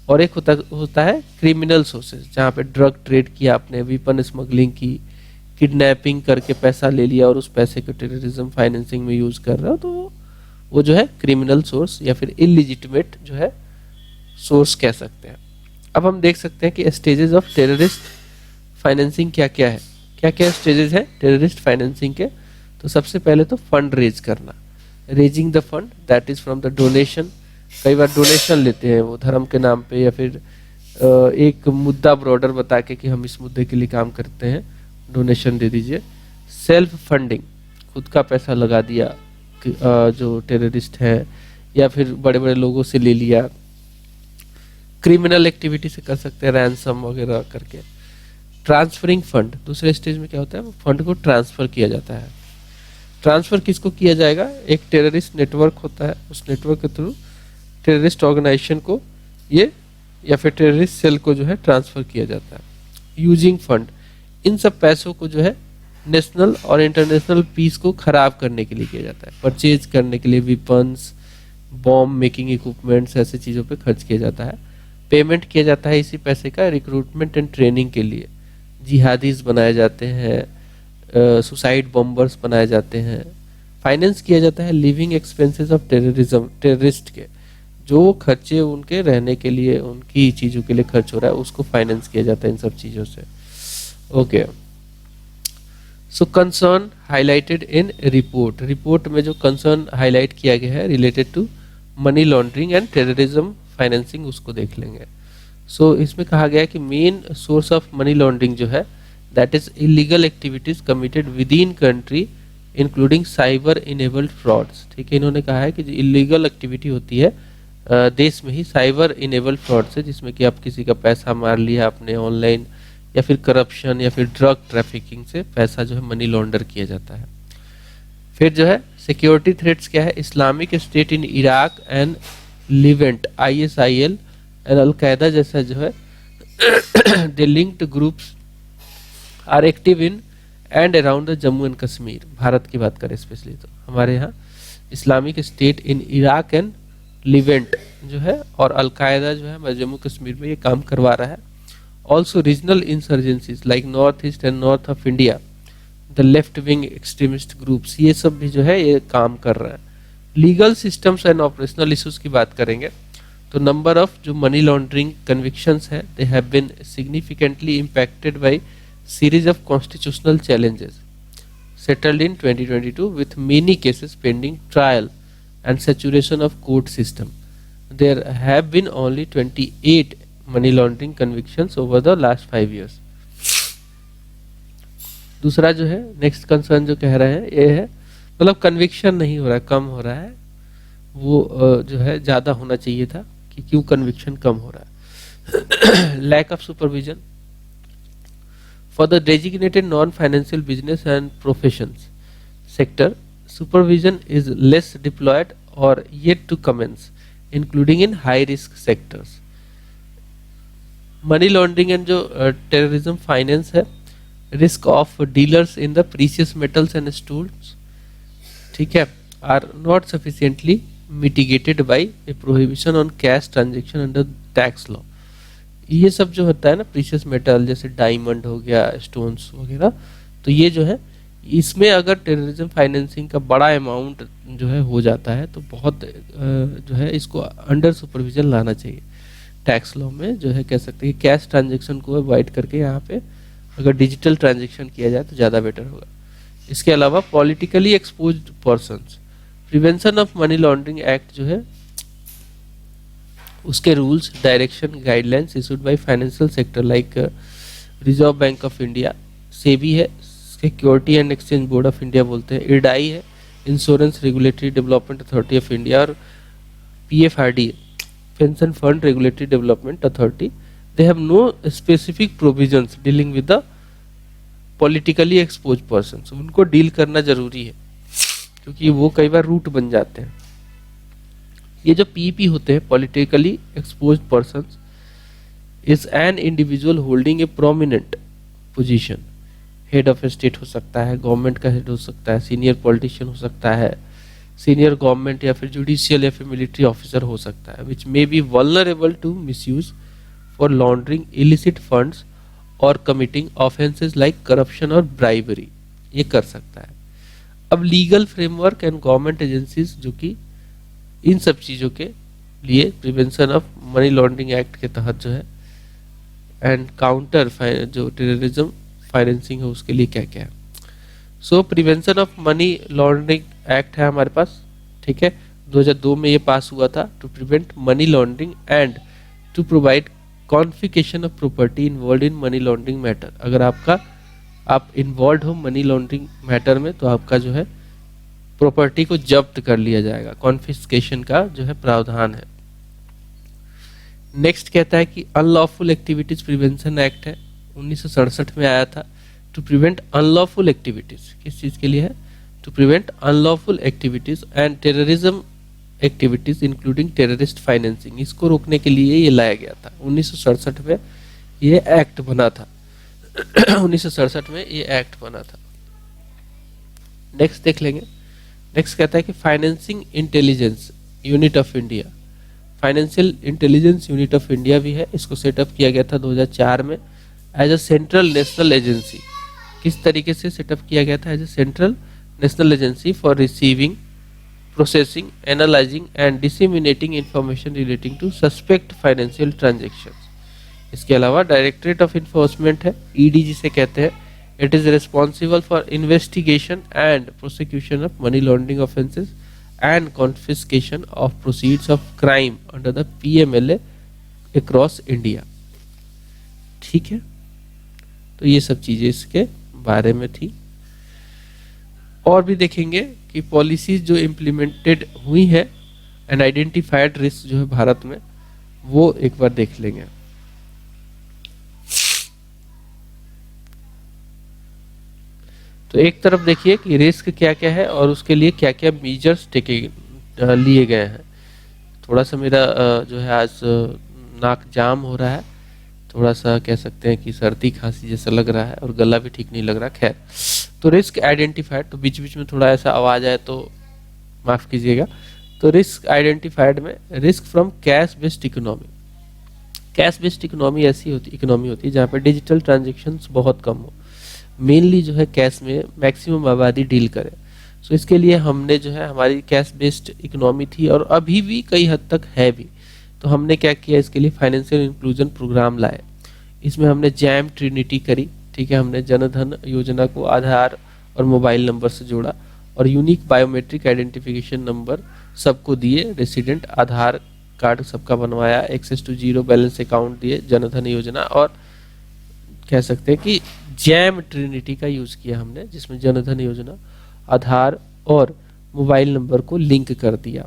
और एक होता है क्रिमिनल सोर्सेज, जहाँ पे ड्रग ट्रेड किया आपने, वेपन स्मगलिंग की, किडनैपिंग करके पैसा ले लिया और उस पैसे को टेररिज्म फाइनेंसिंग में यूज कर रहे हो, तो वो जो है क्रिमिनल सोर्स या फिर इलिजिटिमेट जो है सोर्स कह सकते हैं। अब हम देख सकते हैं कि स्टेजेस ऑफ टेररिस्ट फाइनेंसिंग क्या क्या है, क्या क्या स्टेजेस है टेररिस्ट फाइनेंसिंग के। तो सबसे पहले तो फंड रेज करना, raising the fund, that is from the donation. कई बार डोनेशन लेते हैं वो धर्म के नाम पे, या फिर एक मुद्दा ब्रॉडर बता के कि हम इस मुद्दे के लिए काम करते हैं, डोनेशन दे दीजिए। सेल्फ फंडिंग, खुद का पैसा लगा दिया जो टेररिस्ट है, या फिर बड़े बड़े लोगों से ले लिया। क्रिमिनल एक्टिविटी से कर सकते हैं, रैंसम वगैरह करके। ट्रांसफरिंग फंड, दूसरे स्टेज में क्या होता है, वो फंड को ट्रांसफर किया जाता है। ट्रांसफर किसको किया जाएगा, एक टेररिस्ट नेटवर्क होता है, उस नेटवर्क के थ्रू टेररिस्ट ऑर्गेनाइजेशन को ये या फिर टेररिस्ट सेल को जो है ट्रांसफर किया जाता है। यूजिंग फंड, इन सब पैसों को जो है नेशनल और इंटरनेशनल पीस को खराब करने के लिए किया जाता है, परचेज करने के लिए, वेपन्स, बॉम्ब मेकिंग इक्विपमेंट्स, ऐसे चीज़ों पे खर्च किया जाता है। पेमेंट किया जाता है इसी पैसे का रिक्रूटमेंट एंड ट्रेनिंग के लिए, जिहादीज बनाए जाते हैं, सुसाइड बॉम्बर्स बनाए जाते हैं। फाइनेंस किया जाता है living expenses of terrorism, terrorist के जो खर्चे उनके रहने के लिए, उनकी चीज़ों के लिए खर्च हो रहा है, उसको फाइनेंस किया जाता है इन सब चीज़ों से। Okay, so concern highlighted in report, report में जो कंसर्न हाईलाइट किया गया है related to money laundering and terrorism financing, उसको देख लेंगे। सो इसमें कहा गया है कि main source of money laundering जो है that is illegal activities committed within country including cyber enabled frauds. ठीक है, इन्होंने कहा है कि जो इलीगल एक्टिविटी होती है देश में ही, साइबर इनेबल्ड फ्रॉड से, जिसमें कि आप किसी का पैसा मार लिया आपने ऑनलाइन, या फिर करप्शन या फिर ड्रग ट्रैफिकिंग से पैसा जो है मनी लॉन्डर किया जाता है। फिर जो है सिक्योरिटी थ्रेट्स क्या है, Islamic State in Iraq and Levant, ISIL and al Qaeda जैसा जो है they linked groups are active in and around the Jammu and Kashmir. Bharat की बात करें स्पेशली तो हमारे यहाँ Islamic State in Iraq and Levant जो है और अलकायदा जो है जम्मू कश्मीर में ये काम करवा रहा है। Also regional insurgencies like north east and north of India, the left wing extremist groups, ये सब भी जो है ये काम कर रहा है। Legal systems and operational issues की बात करेंगे तो नंबर ऑफ जो मनी लॉन्ड्रिंग कन्विक्शंस है they have been significantly impacted by series of constitutional challenges settled in 2022 with many cases pending trial and saturation of court system. There have been only 28 money laundering convictions over the last 5 years. दूसरा जो है नेक्स्ट कंसर्न जो कह रहे हैं ये है मतलब कन्विक्शन नहीं हो रहा है, कम हो रहा है, वो जो है ज़्यादा होना चाहिए था कि क्यों कन्विक्शन कम हो रहा है. Lack of supervision for the designated non-financial business and professions sector, supervision is less deployed or yet to commence, including in high-risk sectors. Money laundering and जो terrorism finance है, risk of dealers in the precious metals and stools, ठीक है, are not sufficiently mitigated by a prohibition on cash transaction under tax law. ये सब जो होता है ना प्रीशियस मेटल जैसे डायमंड हो गया, स्टोन्स वगैरह, तो ये जो है इसमें अगर टेररिज्म फाइनेंसिंग का बड़ा अमाउंट जो है हो जाता है तो बहुत जो है इसको अंडर सुपरविजन लाना चाहिए. टैक्स लॉ में जो है कह सकते हैं कैश ट्रांजैक्शन को अवॉइड करके यहाँ पे अगर डिजिटल ट्रांजैक्शन किया जाए तो ज़्यादा बेटर होगा. इसके अलावा politically exposed persons, Prevention of money Laundering Act जो है उसके rules, direction, guidelines issued by financial sector like Reserve Bank of India, SEBI है, Security and Exchange Board of India बोलते हैं, इरडाई है, Insurance Regulatory Development Authority of India, और PFRD Pension Fund Regulatory Development Authority. They have no specific provisions dealing with the politically expose persons. उनको डील करना जरूरी है क्योंकि वो कई बार रूट बन जाते हैं. ये जो पीपी होते हैं politically exposed persons is an individual holding A prominent position. Head of state हो सकता है, गवर्नमेंट का हेड हो सकता है, सीनियर पॉलिटिशियन हो सकता है, सीनियर गवर्नमेंट या फिर जुडिशियल या फिर मिलिट्री ऑफिसर हो सकता है, which may be vulnerable to misuse for laundering illicit funds और कमिटिंग ऑफेंसेस लाइक करप्शन और ब्राइबरी. ये कर सकता है. अब legal framework and government agencies जो कि इन सब चीज़ों के लिए Prevention of money Laundering Act के तहत जो है एंड काउंटर जो टेररिज्म फाइनेंसिंग है उसके लिए क्या क्या है. So Prevention of money Laundering Act है हमारे पास, ठीक है, 2002 में ये पास हुआ था to prevent money laundering and to provide confiscation of property involve in money laundering matter. अगर आप इन्वॉल्व हो मनी लॉन्ड्रिंग मैटर में तो आपका जो है प्रॉपर्टी को जब्त कर लिया जाएगा. कॉन्फिस्केशन का जो है प्रावधान है. नेक्स्ट कहता है कि अनलॉफुल एक्टिविटीज प्रिवेंशन एक्ट है, 1967 में आया था. टू प्रिवेंट अनलॉफुल एक्टिविटीज, किस चीज के लिए है? To prevent unlawful activities and terrorism activities including terrorist financing. इसको रोकने के लिए ये लाया गया था. 1967 में ये एक्ट बना था. 1967 में ये एक्ट बना था. नेक्स्ट देख लेंगे. नेक्स्ट कहता है कि financing intelligence unit of India, financial intelligence unit of India भी है. इसको सेटअप किया गया था 2004 में as a central national agency. किस तरीके से सेटअप किया गया था? As a central national agency for receiving, processing, analysing and disseminating information relating to suspect financial transactions. इसके अलावा डायरेक्टरेट ऑफ इन्फोर्समेंट है, ईडी जिसे कहते हैं. It is responsible for investigation and prosecution of money laundering offences and confiscation of proceeds of crime under the PMLA across India. ठीक है, तो ये सब चीजें इसके बारे में थी. और भी देखेंगे कि पॉलिसीज जो इम्प्लीमेंटेड हुई है एंड आइडेंटिफाइड रिस्क जो है भारत में, वो एक बार देख लेंगे. तो एक तरफ देखिए कि रिस्क क्या क्या है और उसके लिए क्या क्या मेजर्स लिए गए हैं. थोड़ा सा मेरा जो है आज नाक जाम हो रहा है, थोड़ा सा कह सकते हैं कि सर्दी खांसी जैसा लग रहा है और गला भी ठीक नहीं लग रहा. खैर, तो रिस्क आइडेंटिफाइड, तो बीच बीच में थोड़ा ऐसा आवाज आए तो माफ कीजिएगा. तो रिस्क आइडेंटिफाइड में risk from cash based economy. Cash based economy ऐसी इकोनॉमी होती है जहाँ पे डिजिटल ट्रांजेक्शन्स बहुत कम हो, मेनली जो है कैश में मैक्सिमम आबादी डील करे. सो इसके लिए हमने जो है हमारी कैश बेस्ड इकोनॉमी थी और अभी भी कई हद तक है भी, तो हमने क्या किया, इसके लिए फाइनेंशियल इंक्लूजन प्रोग्राम लाए। इसमें हमने जैम ट्रिनिटी करी, ठीक है, हमने जनधन योजना को आधार और मोबाइल नंबर से जोड़ा और यूनिक बायोमेट्रिक आइडेंटिफिकेशन नंबर सबको दिए, रेसिडेंट आधार कार्ड सबका बनवाया, access to zero balance account दिए, जनधन योजना, और कह सकते हैं कि जैम ट्रिनिटी का यूज किया हमने, जिसमें जनधन योजना, आधार और मोबाइल नंबर को लिंक कर दिया।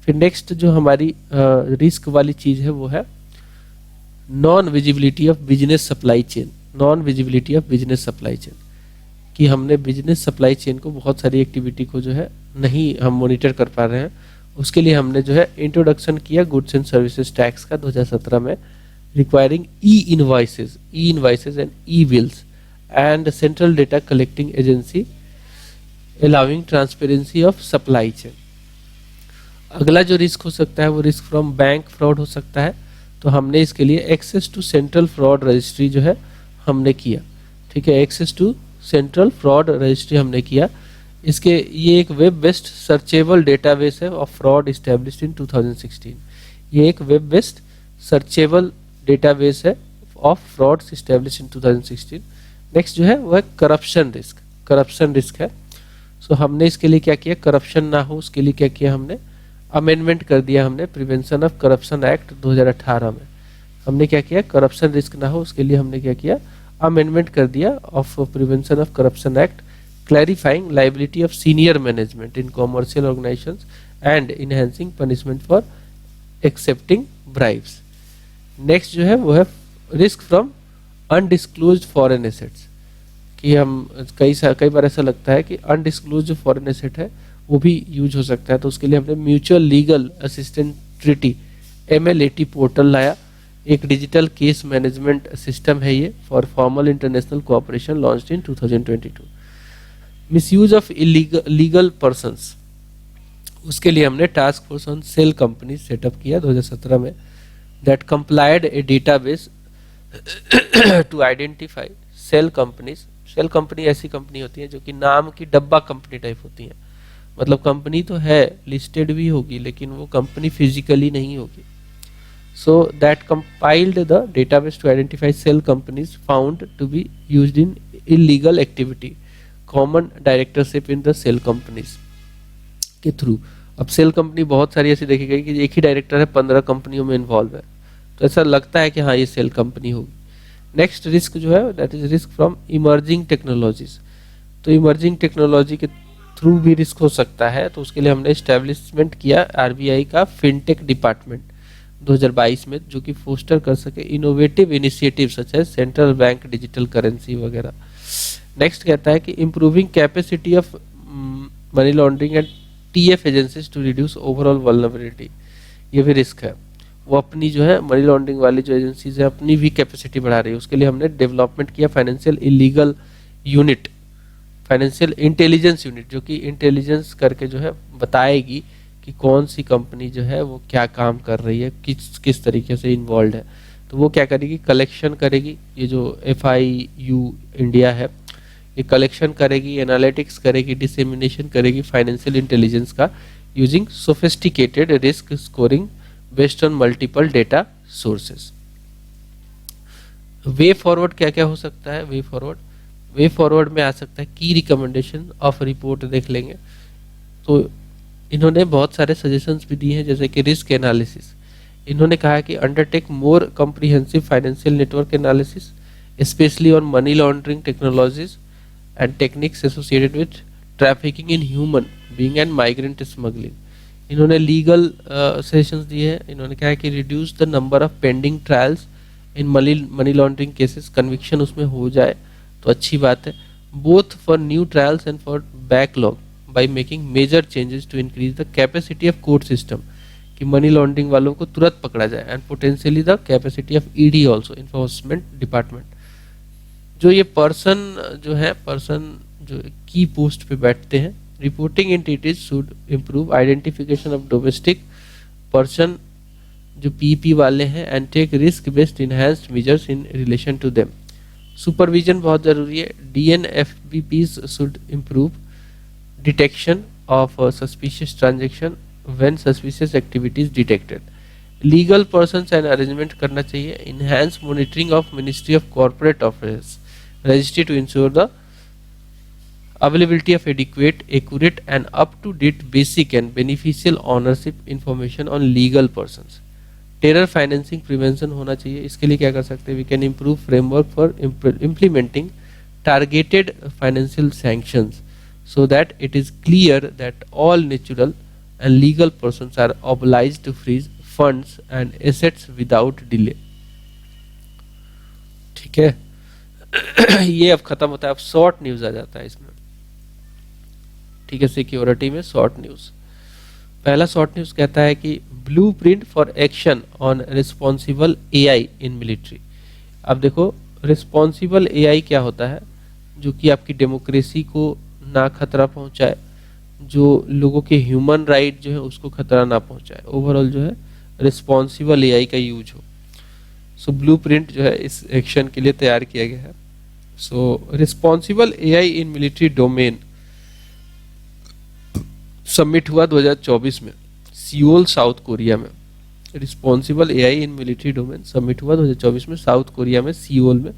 फिर नेक्स्ट जो हमारी रिस्क वाली चीज है वो है non visibility of business supply chain. Non visibility of business supply chain, कि हमने बिजनेस सप्लाई चेन को, बहुत सारी एक्टिविटी को जो है नहीं हम मॉनिटर कर पा रहे हैं, उसके लिए हमने जो है इंट्रोडक्शन किया गुड्स एंड सर्विसेज टैक्स का 2017 में, requiring E invoices and E bills and central data collecting agency allowing transparency of supply chain. अगला जो रिस्क हो सकता है वो रिस्क फ्रॉम बैंक फ्रॉड हो सकता है, तो हमने इसके लिए access to central fraud registry जो है हमने किया, ठीक है, access to central fraud registry हमने किया। इसके ये एक वेब बेस्ड सर्चेबल डेटाबेस है ऑफ फ्रॉड इस्टेब्लिश्ड इन 2016। ये एक वेब बेस्ड सर्चेबल डेटाबेस है of frauds established in 2016। Next जो है वह करप्शन रिस्क है। सो हमने इसके लिए क्या किया, करप्शन ना हो उसके लिए क्या किया, हमने अमेंडमेंट कर दिया, हमने प्रिवेंशन ऑफ करप्शन एक्ट 2018 में हमने क्या किया, करप्शन रिस्क ना हो उसके लिए हमने क्या किया, अमेंडमेंट कर दिया of prevention of corruption act, clarifying liability of senior management in commercial organizations and enhancing punishment for accepting bribes. Next जो है वो है risk from undisclosed foreign assets, कि हम कई बार ऐसा लगता है कि अनडिस्क्लोज्ड जो फॉरेन एसेट है वो भी यूज हो सकता है, तो उसके लिए हमने mutual legal assistant treaty MLAT portal लाया। एक डिजिटल केस मैनेजमेंट सिस्टम है ये for formal international cooperation launched in 2022। Misuse of legal persons, उसके लिए हमने task force on shell company set up किया 2017 में, that complied a database to identify shell companies. Shell company ऐसी कंपनी होती है जो कि नाम की डब्बा कंपनी टाइप होती है, मतलब कंपनी तो है, लिस्टेड भी होगी, लेकिन वो कंपनी फिजिकली नहीं होगी। So that compiled the database to identify shell companies found to be used in illegal activity, common directorship in the shell companies के थ्रू। अब सेल कंपनी बहुत सारी ऐसी देखी गई कि एक ही डायरेक्टर है, 15 कंपनियों में इन्वॉल्व है, तो ऐसा लगता है कि हाँ ये सेल कंपनी होगी। नेक्स्ट रिस्क जो है that is risk from emerging technologies, तो इमर्जिंग टेक्नोलॉजी के थ्रू भी रिस्क हो सकता है, तो उसके लिए हमने एस्टेब्लिशमेंट किया RBI का फिनटेक डिपार्टमेंट 2022 में, जो कि फोस्टर कर सके इनोवेटिव इनिशिएटिव सच है सेंट्रल बैंक डिजिटल करेंसी वगैरह। नेक्स्ट कहता है कि improving capacity of money laundering and TF agencies to reduce overall vulnerability, ये भी रिस्क है। वो अपनी जो है मनी लॉन्ड्रिंग वाली जो एजेंसीज है अपनी भी कैपेसिटी बढ़ा रही है, उसके लिए हमने डेवलपमेंट किया financial illegal unit, financial intelligence unit, जो कि इंटेलिजेंस करके जो है बताएगी कि कौन सी कंपनी जो है वो क्या काम कर रही है, किस तरीके से इन्वॉल्व है। तो वो क्या करेगी, कलेक्शन करेगी, ये जो FIU इंडिया है ये कलेक्शन करेगी, एनालिटिक्स करेगी, डिसेमिनेशन करेगी फाइनेंशियल इंटेलिजेंस का using sophisticated risk scoring based on multiple data sources. Way forward क्या क्या हो सकता है, वे फॉरवर्ड में आ सकता है की रिकमेंडेशन ऑफ रिपोर्ट देख लेंगे, तो इन्होंने बहुत सारे सजेशंस भी दिए हैं, जैसे कि रिस्क एनालिसिस, इन्होंने कहा कि undertake more comprehensive financial network analysis specially on money laundering technologies and techniques associated with trafficking in human being and migrant smuggling. इन्होंने लीगल सजेशंस दिए हैं, इन्होंने कहा कि reduce the number of pending trials in money laundering cases, conviction उसमें हो जाए तो अच्छी बात है, both for new trials and for backlog by making major changes to increase the capacity of court system, कि मनी लॉन्ड्रिंग वालों को तुरंत पकड़ा जाए, and potentially the capacity of ED also, enforcement department. जो ये पर्सन जो की पोस्ट पे बैठते हैं, reporting entities should improve identification of domestic person जो PEP वाले हैं and take risk based enhanced measures in relation to them. Supervision बहुत जरूरी है, DNFBPs should improve detection of suspicious transaction when suspicious activity is detected. Legal person and arrangement करना चाहिए, enhance monitoring of ministry of corporate affairs registry to ensure the availability of adequate, accurate and up-to-date basic and beneficial ownership information on legal persons. Terror financing prevention होना चाहिए, इसके लिए क्या कर सकते हैं, we can improve framework for implementing targeted financial sanctions so that it is clear that all natural and legal persons are obliged to freeze funds and assets without delay. ठीक है ये अब खत्म होता है, अब शॉर्ट न्यूज आ जाता है इसमें, ठीक है। सिक्योरिटी में शॉर्ट न्यूज, पहला शॉर्ट न्यूज कहता है कि blueprint for action on responsible AI in military. अब देखो रिस्पॉन्सिबल एआई क्या होता है, जो कि आपकी डेमोक्रेसी को ना खतरा पहुंचाए, जो लोगों के ह्यूमन राइट जो है उसको खतरा ना पहुंचाए, ओवरऑल जो है रिस्पॉन्सिबल एआई का यूज हो। सो ब्लूप्रिंट जो है इस एक्शन के लिए तैयार किया गया है। So responsible AI in military domain summit हुआ 2024 में सियोल साउथ कोरिया में। Responsible AI in military domain summit हुआ 2024 में साउथ कोरिया में, सियोल में।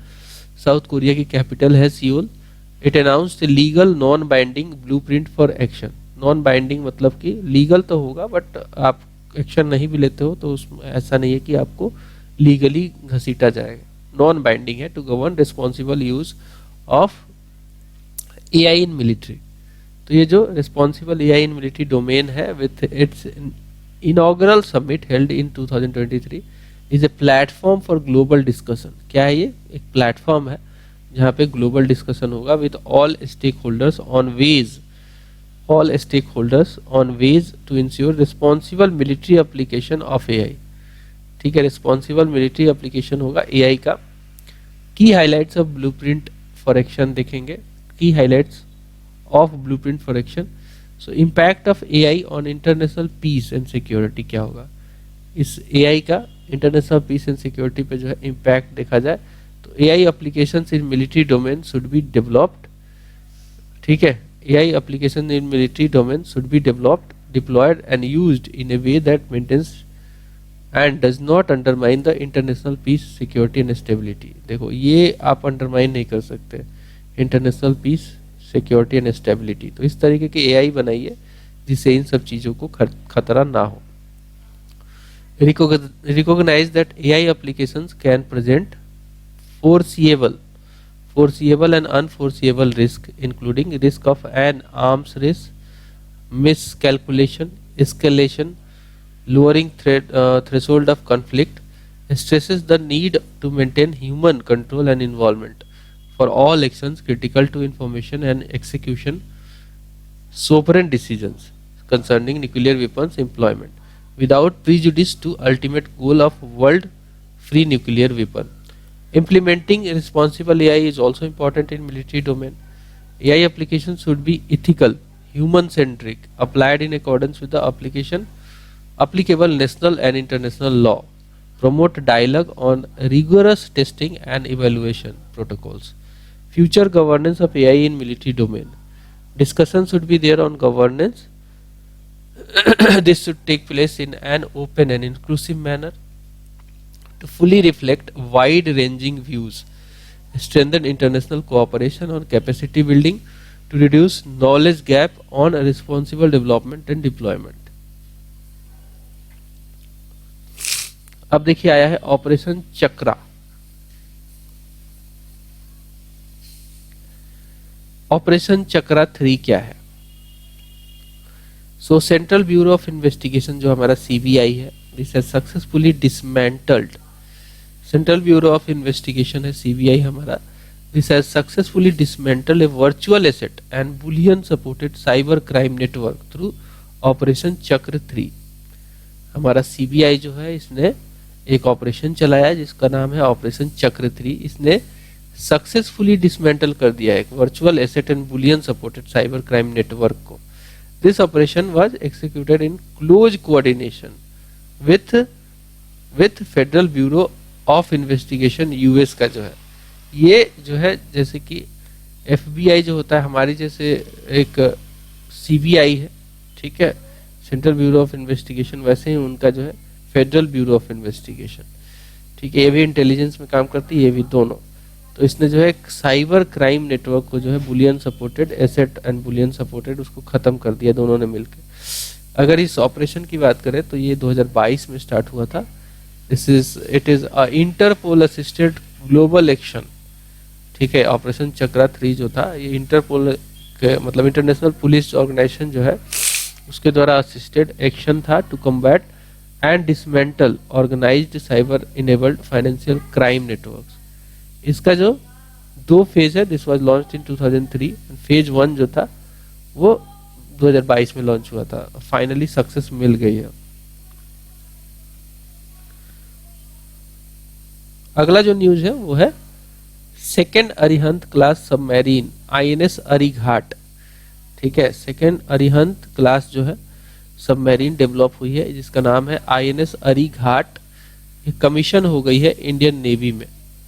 साउथ कोरिया की कैपिटल है Seoul. It announced legal non binding blueprint for action. Non binding मतलब कि लीगल तो होगा बट आप एक्शन नहीं भी लेते हो तो उसमें ऐसा नहीं है कि आपको लीगली घसीटा जाएगा। नॉन बाइंडिंग है, to govern responsible use of AI in military. तो ये जो responsible AI in military domain है with its inaugural summit held in 2023 is a platform for global discussion. क्या है ये? एक प्लेटफॉर्म है जहाँ पे ग्लोबल डिस्कशन होगा with all stakeholders on ways to ensure responsible military application of AI. ठीक है, रिस्पॉन्सिबल मिलिट्री एप्लीकेशन होगा एआई का। की highlights of blueprint for action देखेंगे, की highlights of blueprint for action. So impact of AI on international peace and security क्या होगा, इस एआई का इंटरनेशनल पीस एंड सिक्योरिटी पे जो है इम्पैक्ट देखा जाए तो AI applications in military domain should be developed. ठीक है, AI application in military domain should be developed, deployed and used in a way that maintains and does not undermine the international peace, security and stability. देखो ये आप अंडरमाइन नहीं कर सकते international peace, security and stability. तो इस तरीके की एआई बनाइए जिससे इन सब चीजों को खतरा ना हो। Recognize that AI applications can present foreseeable and unforeseeable risk, including risk of an arms race, miscalculation, escalation, lowering threshold of conflict, stresses the need to maintain human control and involvement for all actions critical to information and execution sovereign decisions concerning nuclear weapons employment without prejudice to ultimate goal of world free nuclear weapon. Implementing responsible AI is also important in military domain. AI applications should be ethical, human-centric, applied in accordance with the applicable national and international law. Promote dialogue on rigorous testing and evaluation protocols. Future governance of AI in military domain. Discussion should be there on governance. This should take place in an open and inclusive manner to fully reflect wide-ranging views, strengthen international cooperation on capacity building to reduce knowledge gap on responsible development and deployment. अब देखिए आया है ऑपरेशन चक्रा। ऑपरेशन चक्रा 3 क्या है? सो सेंट्रल ब्यूरो ऑफ इन्वेस्टिगेशन जो हमारा सीबीआई है, this has successfully dismantled. Central bureau of investigation है सीबीआई हमारा, this has successfully dismantled A virtual asset and bullion supported cyber crime network through operation चक्र 3। हमारा सीबीआई जो है इसने एक ऑपरेशन चलाया जिसका नाम है ऑपरेशन चक्र 3। इसने सक्सेसफुली डिसमेंटल कर दिया है एक virtual asset and bullion supported cyber crime network को। This operation was executed in close coordination with Federal Bureau of Investigation US का जो है, ये जो है जैसे कि एफबीआई जो होता है हमारी जैसे एक सीबीआई है, ठीक है, सेंट्रल ब्यूरो ऑफ इन्वेस्टिगेशन, वैसे ही उनका जो है फेडरल ब्यूरो ऑफ इन्वेस्टिगेशन, ठीक है, ये भी इंटेलिजेंस में काम करती है, ये भी दोनों। तो इसने जो है साइबर क्राइम नेटवर्क को जो है Boolean supported asset and bullion supported उसको खत्म कर दिया दोनों ने मिलकर। अगर इस ऑपरेशन की बात करें तो ये 2022 में स्टार्ट हुआ था। It is Interpol assisted global action, ठीक है। ऑपरेशन चक्रा 3 जो था ये इंटरपोल के मतलब इंटरनेशनल पुलिस ऑर्गेनाइजेशन जो है उसके द्वारा असिस्टेड एक्शन था to combat and dismantle organized cyber enabled financial crime networks. इसका जो 2 फेज है, this was launched in 2003 and phase 1 जो था वो 2022 में लॉन्च हुआ था। फाइनली सक्सेस मिल गई है। अगला जो न्यूज है वो है second Arihant class submarine INS Arighaat, ठीक है। सेकेंड अरिहंत क्लास जो है सबमरीन डेवलप हुई है जिसका नाम है आईएनएस अरिघाट। ये कमीशन हो गई है इंडियन नेवी में।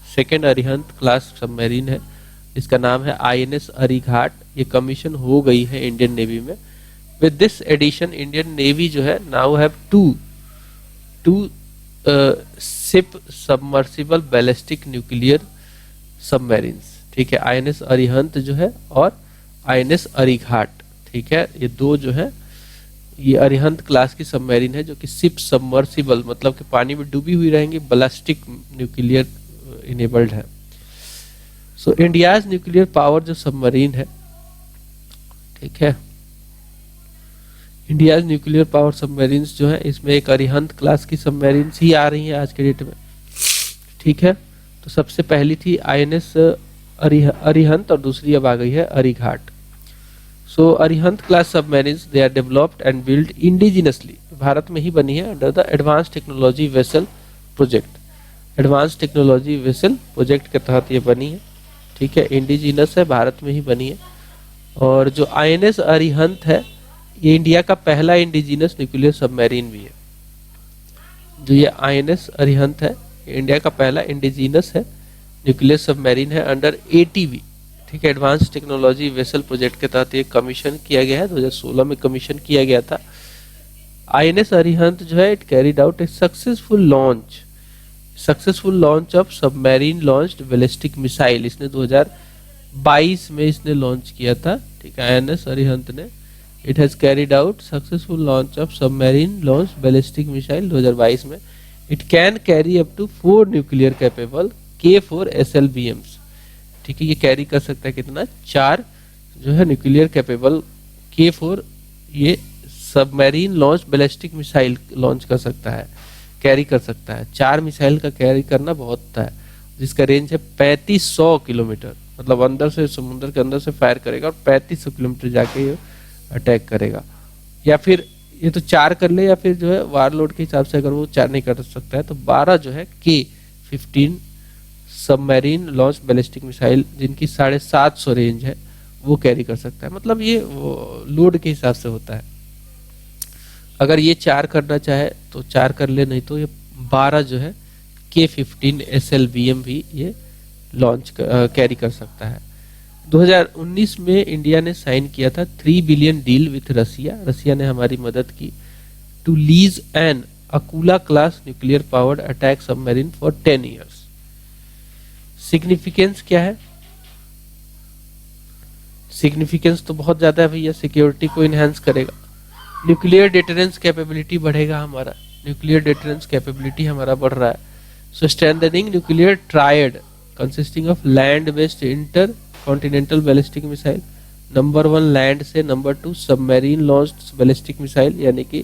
सेकेंड अरिहंत क्लास सबमरीन है, इसका नाम है आईएनएस अरिघाट। ये कमीशन हो गई है इंडियन नेवी में। With this addition Indian navy जो है now have two ship submersible ballistic nuclear submarines, ठीक है। आईएनएस अरिहंत जो है और आईएनएस अरिघाट, ठीक है। ये 2 जो है ये अरिहंत क्लास की सबमरीन है जो कि शिप सबमर्सिबल मतलब कि पानी में डूबी हुई रहेंगी, बैलिस्टिक न्यूक्लियर इनेबल्ड है। सो इंडियाज न्यूक्लियर पावर जो सबमरीन है, ठीक है, इंडियाज न्यूक्लियर पावर सबमरीन्स जो है इसमें एक अरिहंत क्लास की सबमरीन्स ही आ रही है आज के डेट में, ठीक है। तो सबसे पहली थी आईएनएस अरिहंत और दूसरी अब आ गई है Arighaat. So Arihant class submarines they are developed and build indigenously, Bharat में ही बनी है under the advance technology vessel project. Advance technology vessel project के तहत ये बनी है, ठीक है। इंडिजिनस है, भारत में ही बनी है। और जो आईएनएस अरिहंत है ये इंडिया का पहला इंडिजिनस न्यूक्लियर सबमरीन भी है। जो ये आईएनएस अरिहंत है इंडिया का पहला इंडिजिनस है न्यूक्लियर सबमरीन है अंडर एटीवी, ठीक है। एडवांस टेक्नोलॉजी वेसल प्रोजेक्ट के तहत ये कमीशन किया गया है, 2016 में कमीशन किया गया था। आईएनएस अरिहंत जो है it carried out A successful launch of submarine launched ballistic missile. इसने 2022 में इसने लॉन्च किया था, ठीक है, आईएनएस अरिहंत ने। It has carried out successful launch of submarine launched ballistic missile 2022 में। It can carry up to 4 nuclear capable K4 SLBMs, ठीक है। ये कैरी कर सकता है कितना, 4 जो है न्यूक्लियर कैपेबल K4 ये submarine launch ballistic missile launch कर सकता है, कैरी कर सकता है। 4 मिसाइल का कैरी करना बहुत होता है, जिसका रेंज है 3500 किलोमीटर, मतलब अंदर से समुद्र के अंदर से फायर करेगा और 3500 किलोमीटर जाके ये अटैक करेगा। या फिर ये तो 4 कर ले, या फिर जो है वारलोड के हिसाब से अगर वो 4 नहीं कर सकता है तो 12 जो है K15 submarine launch ballistic missile जिनकी 750 रेंज है वो कैरी कर सकता है। मतलब ये लोड के हिसाब से होता है। अगर ये 4 करना चाहे तो 4 कर ले, नहीं तो ये 12 जो है K15 SLBM भी ये लॉन्च कैरी कर सकता है। 2019 में इंडिया ने साइन किया था 3 बिलियन डील विथ रसिया ने हमारी मदद की to lease an Akula class nuclear powered attack submarine for 10 years. Significance क्या है? सिग्निफिकेंस तो बहुत ज्यादा है भैया, सिक्योरिटी को इनहेंस करेगा, न्यूक्लियर डिटरेंस कैपेबिलिटी बढ़ेगा हमारा, न्यूक्लियर डिटरेंस कैपेबिलिटी हमारा बढ़ रहा है। So strengthening nuclear triad consisting of land based intercontinental ballistic missile, number 1 land से, number 2 submarine launched ballistic missile यानी कि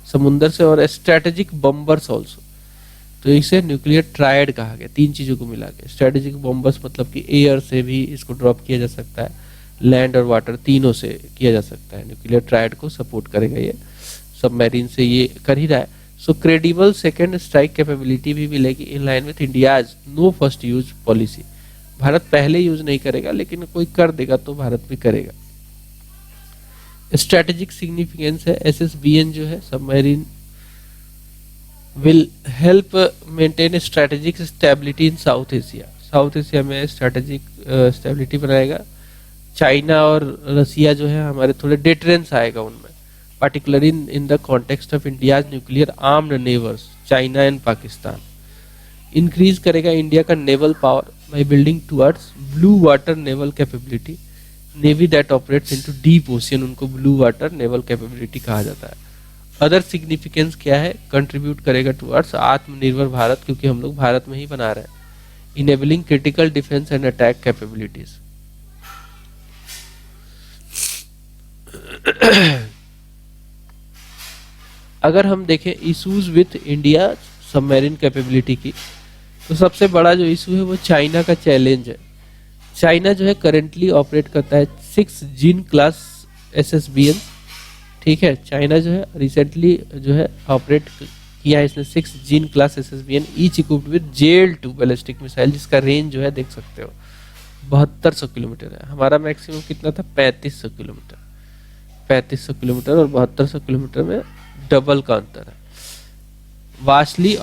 समुद्र से, और स्ट्रेटेजिक बम्बर्स ऑल्सो। तो इसे न्यूक्लियर ट्रायड कहा गया, 3 चीजों को मिला के। स्ट्रेटेजिक बम्बर्स मतलब कि एयर से भी इसको ड्रॉप किया जा सकता है, लैंड और वाटर तीनों से किया जा सकता है। न्यूक्लियर ट्रायड को सपोर्ट करेगा ये, सबमरीन से ये कर ही रहा है। So credible second strike capability भी मिलेगी in line with India's no first use policy. भारत पहले यूज नहीं करेगा, लेकिन कोई कर देगा तो भारत भी करेगा। स्ट्रेटेजिक सिग्निफिकेंस है, SSBN जो है submarine will help maintain strategic stability in south Asia. South Asia में स्ट्रेटेजिक स्टेबिलिटी बनाएगा। चाइना और रसिया जो है हमारे थोड़े डिटरेंस आएगा उनमें, particularly in the context of India's nuclear armed neighbours. China and Pakistan. Increase करेगा इंडिया का naval power by building towards blue water naval capability, navy that operates into deep ocean, उनको ब्लू वाटर नेवल कैपेबिलिटी कहा जाता है। अदर सिग्निफिकेंस क्या है, कंट्रीब्यूट करेगा टुवर्ड्स आत्मनिर्भर भारत, क्योंकि हम लोग भारत में ही बना रहे हैं। Enabling critical defence and attack capabilities. अगर हम देखें issues with India submarine capability की, तो सबसे बड़ा जो इशू है वो चाइना का चैलेंज है। चाइना जो है करेंटली ऑपरेट करता है 6 जिन क्लास SSBN, ठीक है। चाइना जो है रिसेंटली जो है ऑपरेट किया है इसने 6 Jin class SSBN, each equipped with JL-2 ballistic missile, जिसका रेंज जो है देख सकते हो 7200 किलोमीटर है। हमारा मैक्सिमम कितना था, 3500 किलोमीटर। 3500 किलोमीटर और 7200 किलोमीटर में डबल का अंतर है। Vastly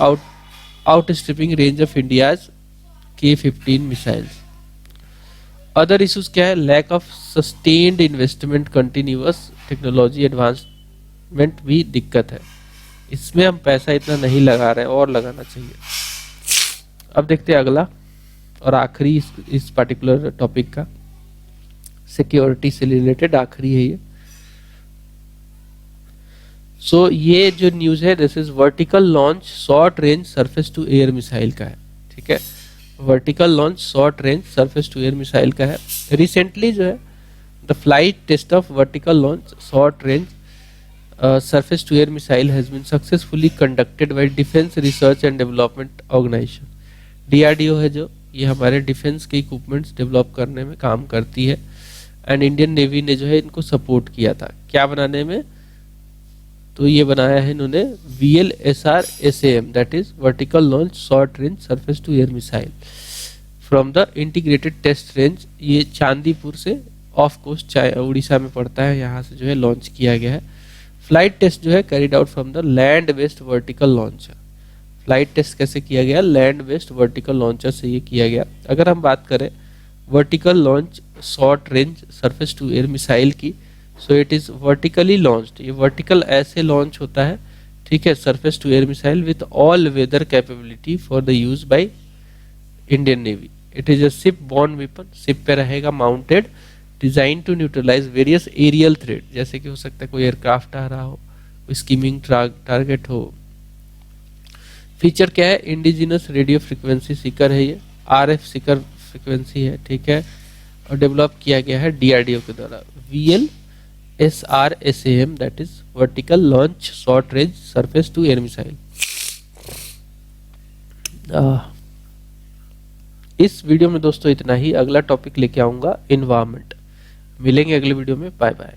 outstripping range of India's K-15 missiles. Other issues क्या है, lack of sustained investment, continuous technology advancement भी दिक्कत है। इसमें हम पैसा इतना नहीं लगा रहे हैं और लगाना चाहिए। अब देखते हैं अगला और आखिरी इस पर्टिकुलर टॉपिक का, सिक्योरिटी से रिलेटेड आखिरी है ये। सो ये जो न्यूज है this is vertical launch short range surface to air missile का है, ठीक है। Vertical launch short range surface to air missile का है। रिसेंटली जो है the flight test of vertical launch short range surface to air missile has been successfully conducted by Defense Research and Development Organization। DRDO है जो, ये हमारे डिफेंस के इक्विपमेंट्स डेवलप करने में काम करती है, एंड इंडियन नेवी ने जो है इनको सपोर्ट किया था क्या बनाने में, तो ये बनाया है इन्होंने VLSR-SAM, that is vertical launch short range surface to air missile from the integrated test range. ये चांदीपुर से ऑफ कोस्ट उड़ीसा में पड़ता है, यहाँ से जो है लॉन्च किया गया है। फ्लाइट टेस्ट जो है carried out from the land based vertical launcher. Flight test कैसे किया गया, लैंड बेस्ड वर्टिकल लॉन्चर से ये किया गया। अगर हम बात करें vertical launch short range surface to air missile की, so it is vertically launched, ये वर्टिकल ऐसे लॉन्च होता है, ठीक है, surface to air missile with all weather capability for the use by Indian navy. It is a ship borne weapon, ship पे रहेगा mounted, design to neutralize various aerial threat, जैसे कि हो सकता है कोई एयरक्राफ्ट आ रहा हो, कोई स्कीमिंग टारगेट हो। फीचर क्या है, इंडिजिनस रेडियो फ्रीक्वेंसी सीकर है, ये RF सीकर फ्रीक्वेंसी है, ठीक है, और डेवलप किया गया है DRDO के द्वारा। VLSR-SAM that is vertical launch short range surface to air missile. इस वीडियो में दोस्तों इतना ही। अगला टॉपिक लेके आऊंगा इन्वायरमेंट। मिलेंगे अगले वीडियो में, बाय बाय।